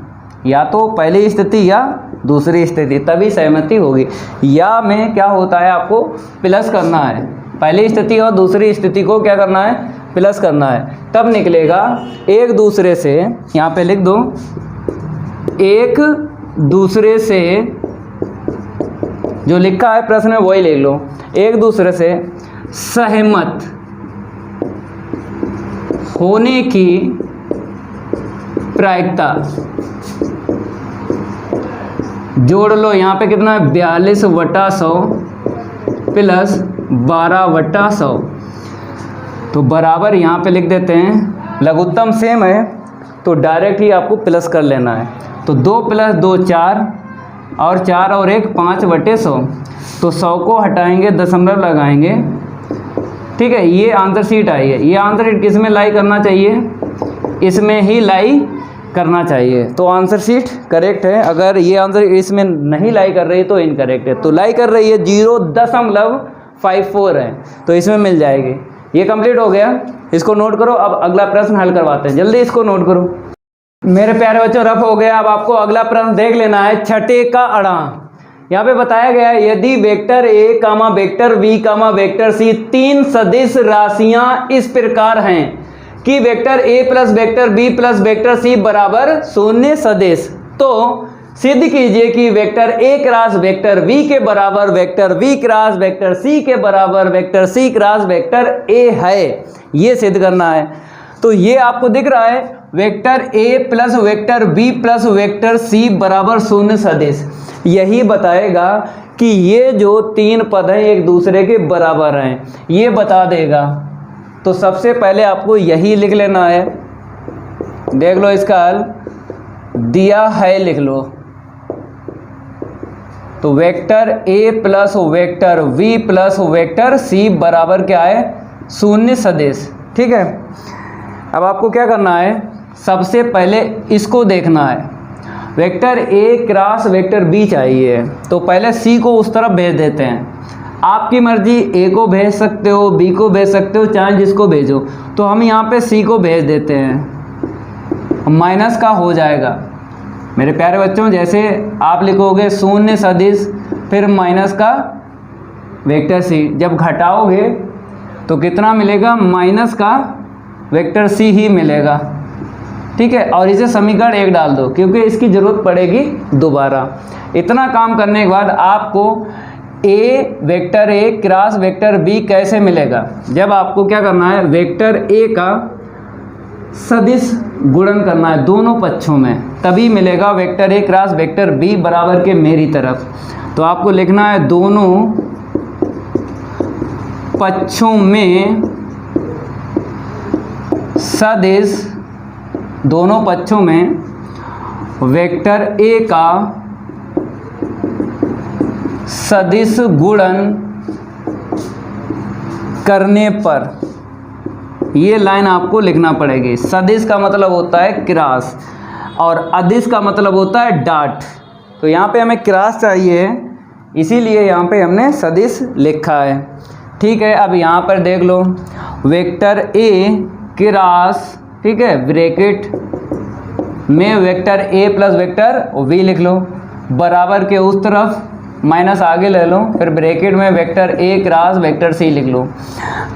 या तो पहली स्थिति या दूसरी स्थिति, तभी सहमति होगी। या में क्या होता है, आपको प्लस करना है, पहली स्थिति और दूसरी स्थिति को क्या करना है, प्लस करना है, तब निकलेगा एक दूसरे से। यहाँ पे लिख दो, एक दूसरे से, जो लिखा है प्रश्न में वही लिख लो, एक दूसरे से सहमत होने की प्रायिकता। जोड़ लो, यहाँ पे कितना है 42/100 प्लस 12/100, तो बराबर यहाँ पे लिख देते हैं। लघुत्तम सेम है तो डायरेक्ट ही आपको प्लस कर लेना है। तो 2 + 2 4, और 4 और 1 5/100, तो 100 को हटाएंगे, दशमलव लगाएंगे, ठीक है। ये आंसर शीट आई है। ये आंसर शीट किस में लाई करना चाहिए, इसमें ही लाई करना चाहिए, तो आंसर शीट करेक्ट है। अगर ये आंसर इसमें नहीं लाई कर रही तो इनकरेक्ट है। तो लाई कर रही है 0.5 54 है, तो इसमें मिल जाएगी। ये कंप्लीट हो गया, इसको नोट करो। अब अगला प्रश्न हल करवाते हैं, जल्दी इसको नोट करो। मेरे प्यारे बच्चों रफ हो गया। अब आपको अगला प्रश्न देख लेना है, छठे का अड़ा। यहाँ पे बताया गया है यदि vector A comma vector B comma vector C तीन सदिश राशियां इस प्रकार हैं कि vector A plus vector B plus vector C बराबर शून्य सदिश, तो सिद्ध कीजिए कि vector A cross vector B के बराबर vector B cross vector C के बराबर vector C cross vector A है। ये सिद्ध करना है। तो ये आपको दिख रहा है vector A plus vector B plus vector C बराबर शून्य सदिश, यही बताएगा कि ये जो तीन पद हैं एक दूसरे के बराबर हैं, ये बता देगा। तो सबसे पहले आपको यही लिख लेना है। देख लो इसका हल दिया है, लिख लो। तो vector A plus vector B plus vector C बराबर क्या है, शून्य सदिश। ठीक है, अब आपको क्या करना है, सबसे पहले इसको देखना है। Vector A cross vector B चाहिए, तो पहले सी को उस तरफ भेज देते हैं। आपकी मर्जी, ए को भेज सकते हो, बी को भेज सकते हो, चाहे जिसको भेजो। तो हम यहाँ पे सी को भेज देते हैं, माइनस का हो जाएगा। मेरे प्यारे बच्चों, जैसे आप लिखोगे शून्य सदिश फिर माइनस का वेक्टर सी, जब घटाओगे तो कितना मिलेगा, माइनस का वेक्टर सी ही मिलेगा। ठीक है, और इसे समीकरण 1 डाल दो क्योंकि इसकी ज़रूरत पड़ेगी दोबारा। इतना काम करने के बाद आपको A vector A cross vector B कैसे मिलेगा, जब आपको क्या करना है, वेक्टर ए का सदिश गुणन करना है दोनों पक्षों में, तभी मिलेगा vector A cross vector B बराबर के मेरी तरफ। तो आपको लिखना है दोनों पक्षों में सदिश, दोनों पक्षों में वेक्टर ए का सदिश गुणन करने पर, ये लाइन आपको लिखना पड़ेगी। सदिश का मतलब होता है क्रॉस और अदिश का मतलब होता है डॉट। तो यहाँ पे हमें क्रॉस चाहिए, इसीलिए यहाँ पे हमने सदिश लिखा है। ठीक है, अब यहाँ पर देख लो वेक्टर ए क्रॉस, ठीक है, ब्रैकेट में vector A plus vector B लिख लो, बराबर के उस तरफ माइनस आगे ले लो, फिर ब्रैकेट में vector A cross vector C लिख लो।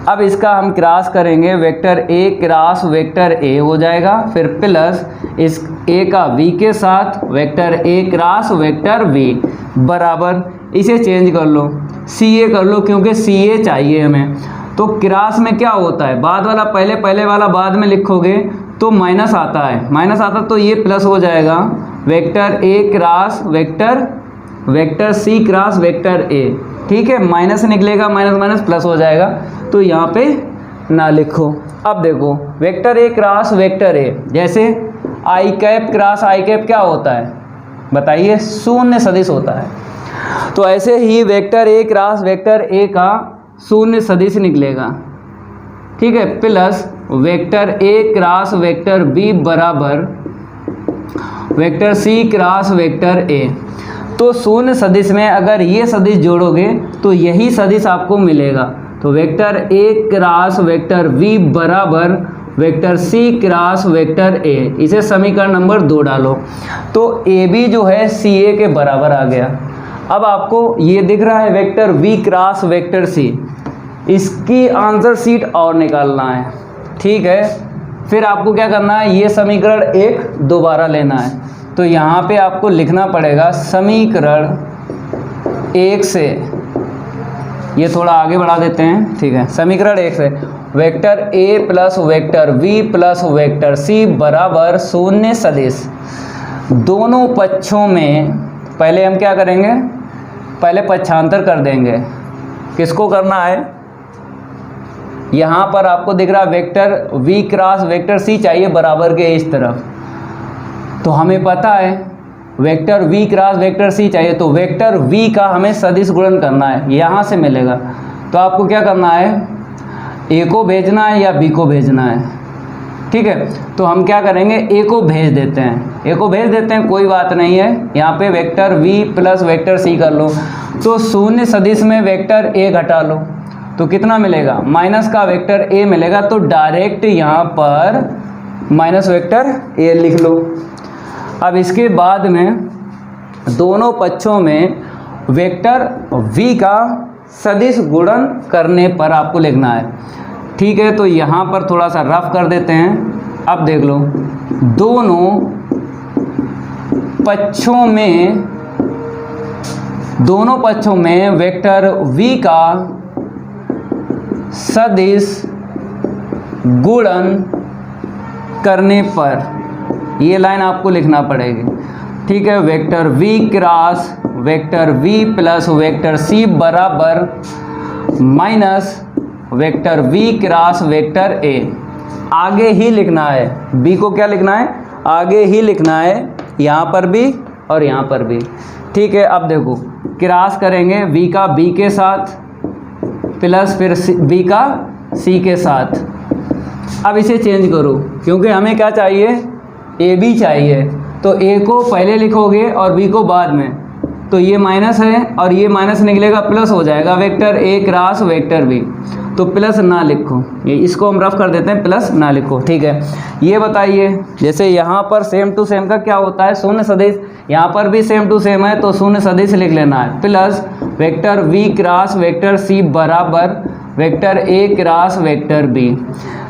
अब इसका हम क्रॉस करेंगे, vector A cross vector A हो जाएगा, फिर प्लस इस ए का बी के साथ vector A cross vector B बराबर, इसे चेंज कर लो, सी ए कर लो क्योंकि सी ए चाहिए हमें। तो क्रॉस में क्या होता है, बाद वाला पहले, पहले वाला बाद में लिखोगे तो माइनस आता है, माइनस आता तो ये प्लस हो जाएगा, vector A cross vector vector C cross vector A. ठीक है, माइनस निकलेगा, माइनस माइनस प्लस हो जाएगा, तो यहाँ पे ना लिखो। अब देखो वेक्टर ए क्रॉस वेक्टर ए, जैसे आई कैप क्रॉस आई कैप क्या होता है बताइए, शून्य सदिश होता है। तो ऐसे ही vector A cross vector A का शून्य सदिश निकलेगा। ठीक है, plus vector A cross vector B बराबर vector C cross vector A. तो शून्य सदिश में अगर ये सदिश जोड़ोगे तो यही सदिश आपको मिलेगा। तो vector A cross vector B बराबर vector C cross vector A, इसे समीकरण नंबर 2 डालो, तो ए बी जो है सी ए के बराबर आ गया। अब आपको ये दिख रहा है vector B cross vector C, इसकी आंसर शीट और निकालना है। ठीक है, फिर आपको क्या करना है, ये समीकरण 1 दोबारा लेना है। तो यहाँ पे आपको लिखना पड़ेगा समीकरण 1 से, ये थोड़ा आगे बढ़ा देते हैं। ठीक है, समीकरण 1 से vector A plus vector B plus vector C बराबर शून्य सदिश, दोनों पक्षों में, पहले हम क्या करेंगे, पहले पक्षांतर कर देंगे। किसको करना है, यहाँ पर आपको दिख रहा vector v cross vector c चाहिए बराबर के इस तरफ, तो हमें पता है vector v cross vector c चाहिए, तो वेक्टर v का हमें सदिश गुणन करना है, यहाँ से मिलेगा। तो आपको क्या करना है, a को भेजना है या b को भेजना है। ठीक है, तो हम क्या करेंगे, a को भेज देते हैं, a को भेज देते हैं, कोई बात नहीं है। यहाँ पे vector v plus vector c कर लो, तो शून्य सदिश में वेक्टर a घटा लो, तो कितना मिलेगा, माइनस का वेक्टर ए मिलेगा। तो डायरेक्ट यहाँ पर माइनस वेक्टर ए लिख लो। अब इसके बाद में दोनों पक्षों में वेक्टर v का सदिश गुणन करने पर आपको लिखना है। ठीक है, तो यहाँ पर थोड़ा सा रफ कर देते हैं। अब देख लो, दोनों पक्षों में वेक्टर v का सदिश गुणन करने पर ये लाइन आपको लिखना पड़ेगी। ठीक है, vector v cross vector v plus vector c बराबर minus vector v cross vector a। आगे ही लिखना है, b को क्या लिखना है, आगे ही लिखना है, यहाँ पर भी और यहाँ पर भी। ठीक है, अब देखो क्रॉस करेंगे v का b के साथ प्लस फिर b का c के साथ। अब इसे चेंज करो, क्योंकि हमें क्या चाहिए, ए बी चाहिए। तो ए को पहले लिखोगे और बी को बाद में, तो ये माइनस है और ये माइनस निकलेगा प्लस हो जाएगा, vector A cross vector B. तो प्लस ना लिखो, ये इसको हम रफ कर देते हैं, प्लस ना लिखो। ठीक है, ये बताइए, जैसे यहाँ पर सेम टू सेम का क्या होता है, शून्य सदिश, यहाँ पर भी सेम टू सेम है तो शून्य सदिश लिख लेना है। Plus vector v cross vector c बराबर vector a cross vector b।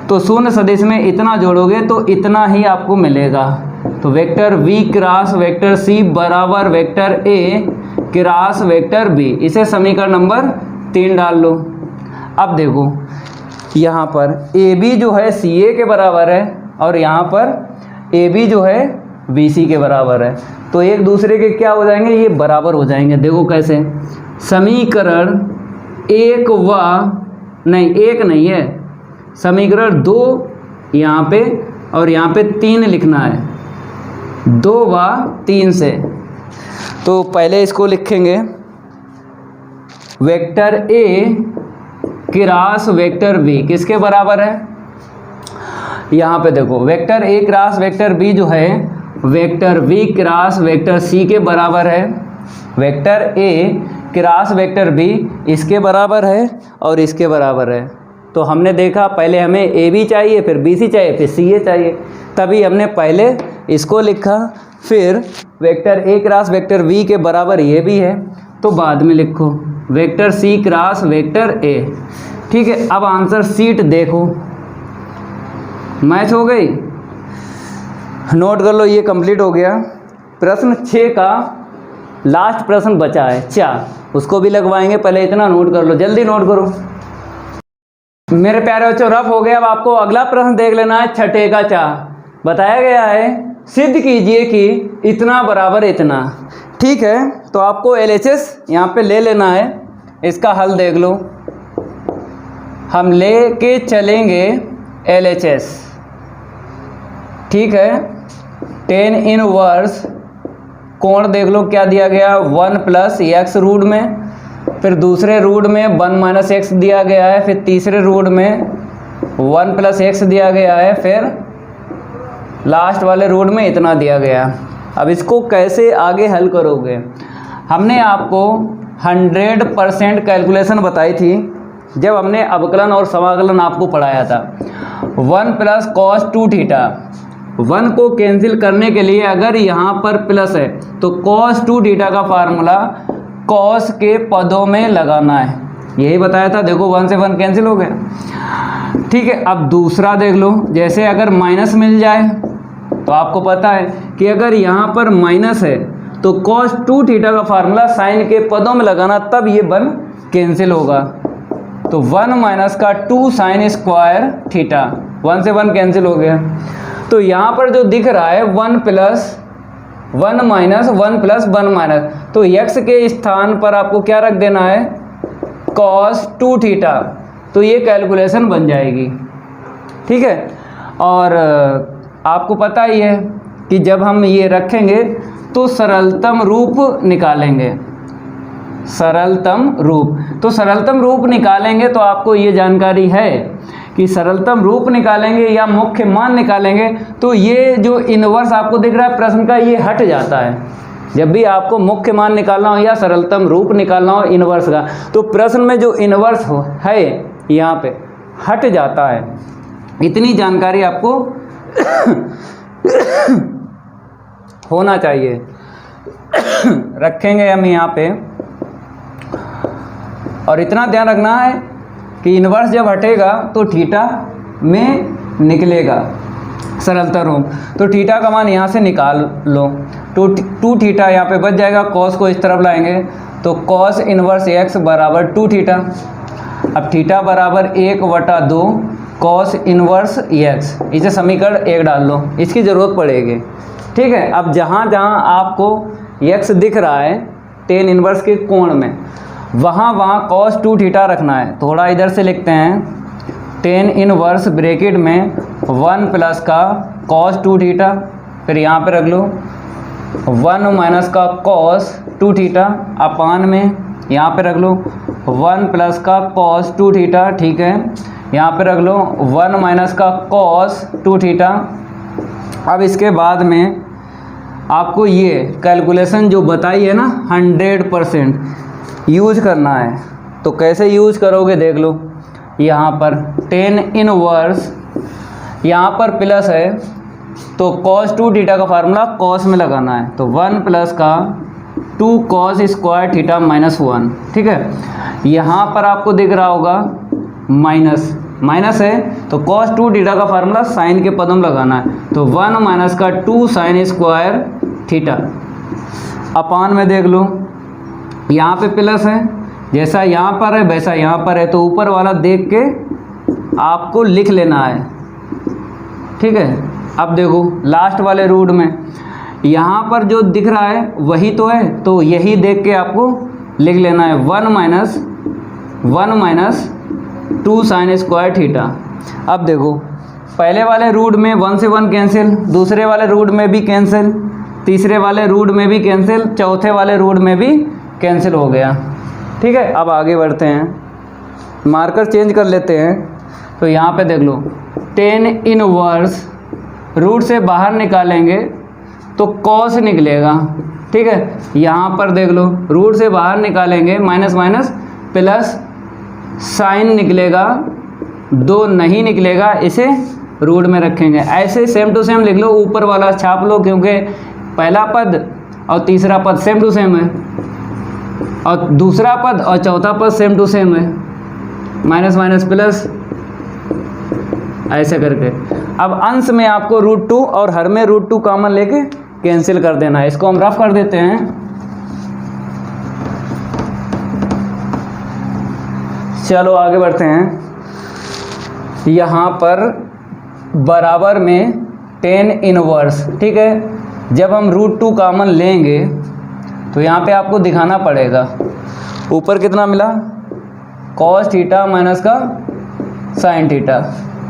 तो शून्य सदिश में इतना जोड़ोगे तो इतना ही आपको मिलेगा। तो vector v cross vector c बराबर vector a cross vector b। इसे समीकरण नंबर 3 डाल लो। अब देखो यहाँ पर ए बी जो है सी ए के बराबर है और यहाँ पर ए बी जो है बी सी के बराबर है, तो एक दूसरे के क्या हो जाएंगे, ये बराबर हो जाएंगे। देखो कैसे, समीकरण एक नहीं है, समीकरण 2 यहाँ पे और यहाँ पे 3 लिखना है, 2 व 3 से। तो पहले इसको लिखेंगे, vector A cross vector B किसके बराबर है, यहाँ पे देखो vector A cross vector B जो है vector B cross vector C के बराबर है। Vector A cross vector B इसके बराबर है और इसके बराबर है। तो हमने देखा पहले हमें ए बी चाहिए, फिर बी सी चाहिए, फिर सी ए चाहिए, तभी हमने पहले इसको लिखा। फिर vector A cross vector B के बराबर ये भी है तो बाद में लिखो vector C cross vector A. ठीक है, अब आंसर शीट देखो, मैच हो गई, नोट कर लो, ये कंप्लीट हो गया। प्रश्न 6 का लास्ट प्रश्न बचा है 4, उसको भी लगवाएंगे, पहले इतना नोट कर लो, जल्दी नोट करो मेरे प्यारे बच्चों। रफ हो गया। अब आपको अगला प्रश्न देख लेना है 6 का 4। बताया गया है सिद्ध कीजिए कि इतना बराबर इतना। ठीक है, तो आपको LHS यहाँ पे ले लेना है। इसका हल देख लो, हम ले के चलेंगे LHS। ठीक है, tan इनवर्स कोण देख लो क्या दिया गया, 1 प्लस x रूट में, फिर दूसरे रूट में 1 माइनस x दिया गया है, फिर तीसरे रूट में 1 प्लस x दिया गया है, फिर लास्ट वाले रूट में इतना दिया गया। अब इसको कैसे आगे हल करोगे, हमने आपको 100% कैलकुलेशन बताई थी जब हमने अवकलन और समाकलन आपको पढ़ाया था। 1 प्लस कॉस 2 थीटा, 1 को कैंसिल करने के लिए अगर यहाँ पर प्लस है तो कॉस 2 थीटा का फार्मूला कॉस के पदों में लगाना है, यही बताया था। देखो 1 से 1 कैंसिल हो गया। ठीक है, अब दूसरा देख लो, जैसे अगर माइनस मिल जाए तो आपको पता है कि अगर यहाँ पर माइनस है तो cos 2 थीटा का फार्मूला साइन के पदों में लगाना, तब ये 1 कैंसिल होगा। तो 1 माइनस का 2 साइन स्क्वायर थीटा, 1 से 1 कैंसिल हो गया। तो यहाँ पर जो दिख रहा है 1 प्लस 1 माइनस 1 प्लस 1 माइनस, तो x के स्थान पर आपको क्या रख देना है, cos 2 थीटा। तो ये कैलकुलेशन बन जाएगी। ठीक है, और आपको पता ही है कि जब हम ये रखेंगे तो सरलतम रूप निकालेंगे, सरलतम रूप। तो सरलतम रूप निकालेंगे तो आपको ये जानकारी है कि सरलतम रूप निकालेंगे या मुख्य मान निकालेंगे तो ये जो इनवर्स आपको दिख रहा है प्रश्न का, ये हट जाता है। जब भी आपको मुख्य मान निकालना हो या सरलतम रूप निकालना हो इन्वर्स का, तो प्रश्न में जो इन्वर्स हो है यहाँ पे हट जाता है। इतनी जानकारी आपको होना चाहिए। रखेंगे हम यहाँ पे, और इतना ध्यान रखना है कि इन्वर्स जब हटेगा तो थीटा में निकलेगा सरलता रूप। तो थीटा का मान यहाँ से निकाल लो, तो 2 थीटा यहाँ पे बच जाएगा। कॉस को इस तरफ लाएंगे तो कॉस इन्वर्स x बराबर 2 थीटा। अब थीटा बराबर 1/2 कॉस इन्वर्स x, इसे समीकरण 1 डाल लो, इसकी ज़रूरत पड़ेगी। ठीक है, अब जहाँ जहाँ आपको x दिख रहा है टेन इन्वर्स के कोण में, वहाँ कॉस 2 थीटा रखना है। थोड़ा इधर से लिखते हैं, टेन इनवर्स ब्रैकेट में 1 प्लस का कॉस 2 थीटा, फिर यहाँ पे रख लो 1 माइनस का कॉस 2 थीटा अपान में यहाँ पे रख लो 1 प्लस का कॉस 2 थीटा। ठीक है, यहाँ पे रख लो 1 माइनस का कॉस 2 थीटा। अब इसके बाद में आपको ये कैलकुलेशन जो बताई है ना 100% यूज करना है। तो कैसे यूज करोगे देख लो, यहाँ पर टेन इनवर्स, यहाँ पर प्लस है तो कॉस 2 थीटा का फार्मूला कॉस में लगाना है, तो 1 प्लस का 2 कॉस स्क्वायर थीटा माइनस 1। ठीक है, यहाँ पर आपको दिख रहा होगा माइनस है तो कॉस 2 थीटा का फार्मूला साइन के पद में लगाना है, तो 1 माइनस का 2 साइन स्क्वायर थीटा अपान में देख लो यहाँ पे प्लस है, जैसा यहाँ पर है वैसा यहाँ पर है, तो ऊपर वाला देख के आपको लिख लेना है। ठीक है, अब देखो लास्ट वाले रूट में यहाँ पर जो दिख रहा है वही तो है, तो यही देख के आपको लिख लेना है 1 माइनस 2 साइन स्क्वायर थीटा। अब देखो पहले वाले रूट में 1 से 1 कैंसिल, दूसरे वाले रूट में भी कैंसिल, तीसरे वाले रूट में भी कैंसिल, चौथे वाले रूट में भी कैंसिल हो गया। ठीक है, अब आगे बढ़ते हैं, मार्कर चेंज कर लेते हैं। तो यहाँ पे देख लो टेन इनवर्स रूट से बाहर निकालेंगे तो कॉस निकलेगा। ठीक है, यहाँ पर देख लो रूट से बाहर निकालेंगे माइनस माइनस प्लस साइन निकलेगा, 2 नहीं निकलेगा, इसे रूट में रखेंगे। ऐसे सेम टू सेम लिख लो, ऊपर वाला छाप लो क्योंकि पहला पद और तीसरा पद सेम टू सेम है और दूसरा पद और चौथा पद सेम टू सेम है, माइनस माइनस प्लस ऐसे करके। अब अंश में आपको √2 और हर में √2 कॉमन लेके कैंसिल कर देना है। इसको हम रफ कर देते हैं। चलो आगे बढ़ते हैं। यहाँ पर बराबर में टेन इनवर्स, ठीक है, जब हम √2 कॉमन लेंगे तो यहाँ पे आपको दिखाना पड़ेगा ऊपर कितना मिला कॉस थीटा माइनस का साइन थीटा।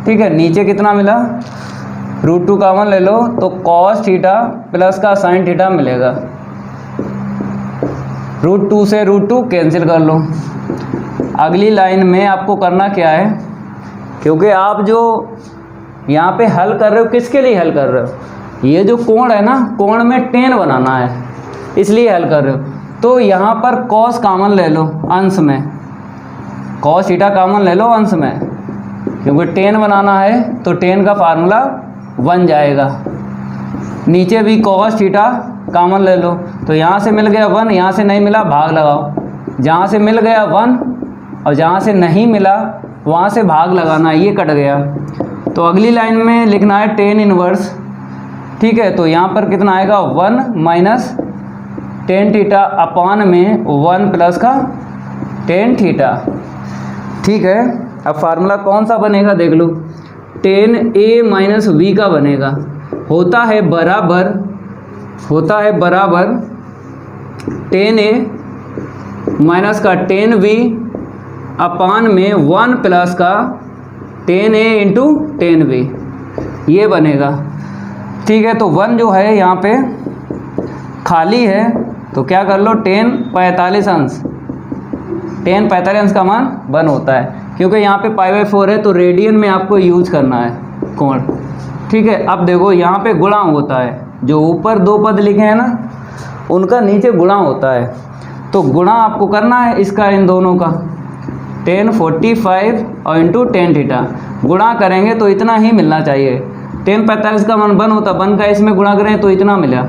ठीक है, नीचे कितना मिला √2 कॉमन ले लो तो कॉस थीटा प्लस का साइन थीटा मिलेगा। √2 से √2 कैंसिल कर लो। अगली लाइन में आपको करना क्या है, क्योंकि आप जो यहाँ पे हल कर रहे हो किसके लिए हल कर रहे हो, ये जो कोण है ना कोण में टेन बनाना है इसलिए हल कर रहे हो। तो यहाँ पर कॉस कॉमन ले लो अंश में, कॉस थीटा कॉमन ले लो अंश में, क्योंकि टेन बनाना है तो टेन का फार्मूला बन जाएगा। नीचे भी कॉस थीटा कॉमन ले लो, तो यहाँ से मिल गया 1, यहाँ से नहीं मिला भाग लगाओ, जहाँ से मिल गया 1 और जहाँ से नहीं मिला वहाँ से भाग लगाना, ये कट गया। तो अगली लाइन में लिखना है टेन इनवर्स। ठीक है, तो यहाँ पर कितना आएगा 1 माइनस टेन थीटा अपान में 1 प्लस का टेन थीटा। ठीक है, अब फार्मूला कौन सा बनेगा देख लो, टेन ए माइनस वी का बनेगा। होता है बराबर टेन ए माइनस का टेन वी अपान में 1 प्लस का tan A into tan V, ये बनेगा। ठीक है, तो 1 जो है यहाँ पे खाली है तो क्या कर लो टेन 45 अंश, टेन 45 अंश का मान 1 होता है, क्योंकि यहाँ पे π/4 है तो रेडियन में आपको यूज करना है कोण। ठीक है, अब देखो यहाँ पे गुणा होता है, जो ऊपर 2 पद लिखे हैं ना उनका नीचे गुणा होता है। तो गुणा आपको करना है इसका इन दोनों का, tan 45 और इंटू tan थीटा गुणा करेंगे तो इतना ही मिलना चाहिए। tan 45 का मान 1 होता, 1 का इसमें गुणा करें तो इतना मिला।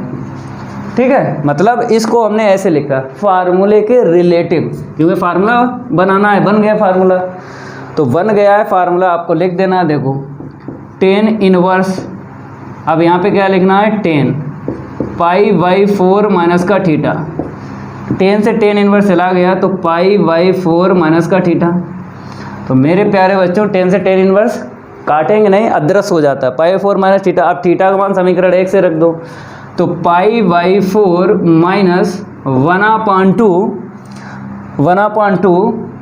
ठीक है, मतलब इसको हमने ऐसे लिखा फार्मूले के रिलेटिव, क्योंकि फार्मूला बनाना है, बन गया फार्मूला, तो बन गया है फार्मूला, आपको लिख देना है। देखो tan इनवर्स, अब यहाँ पे क्या लिखना है, tan π/4 माइनस का थीटा, tan से tan इनवर्स चला गया तो π/4 माइनस का थीटा। तो मेरे प्यारे बच्चों tan से tan इनवर्स काटेंगे नहीं, अदृश्य हो जाता है, π/4 माइनस थीटा। अब थीटा का मान समीकरण 1 से रख दो, तो π/4 माइनस 1/2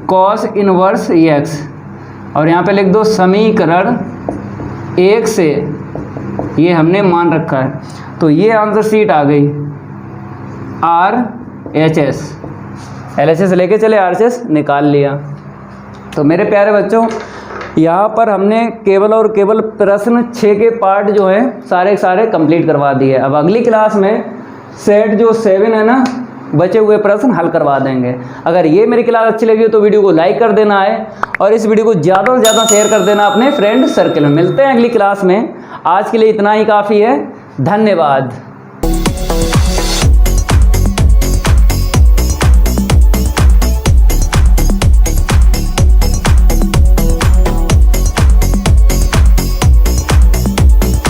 कॉस इनवर्स x, और यहाँ पे लिख दो समीकरण 1 से ये हमने मान रखा है। तो ये आंसर शीट आ गई RHS, LHS लेके चले, RHS निकाल लिया। तो मेरे प्यारे बच्चों यहाँ पर हमने केवल और केवल प्रश्न 6 के पार्ट जो है सारे सारे कंप्लीट करवा दिए। अब अगली क्लास में सेट जो 7 है ना, बचे हुए प्रश्न हल करवा देंगे। अगर ये मेरी क्लास अच्छी लगी हो तो वीडियो को लाइक कर देना है और इस वीडियो को ज़्यादा से ज़्यादा शेयर कर देना अपने फ्रेंड सर्कल में। मिलते हैं अगली क्लास में, आज के लिए इतना ही काफ़ी है, धन्यवाद।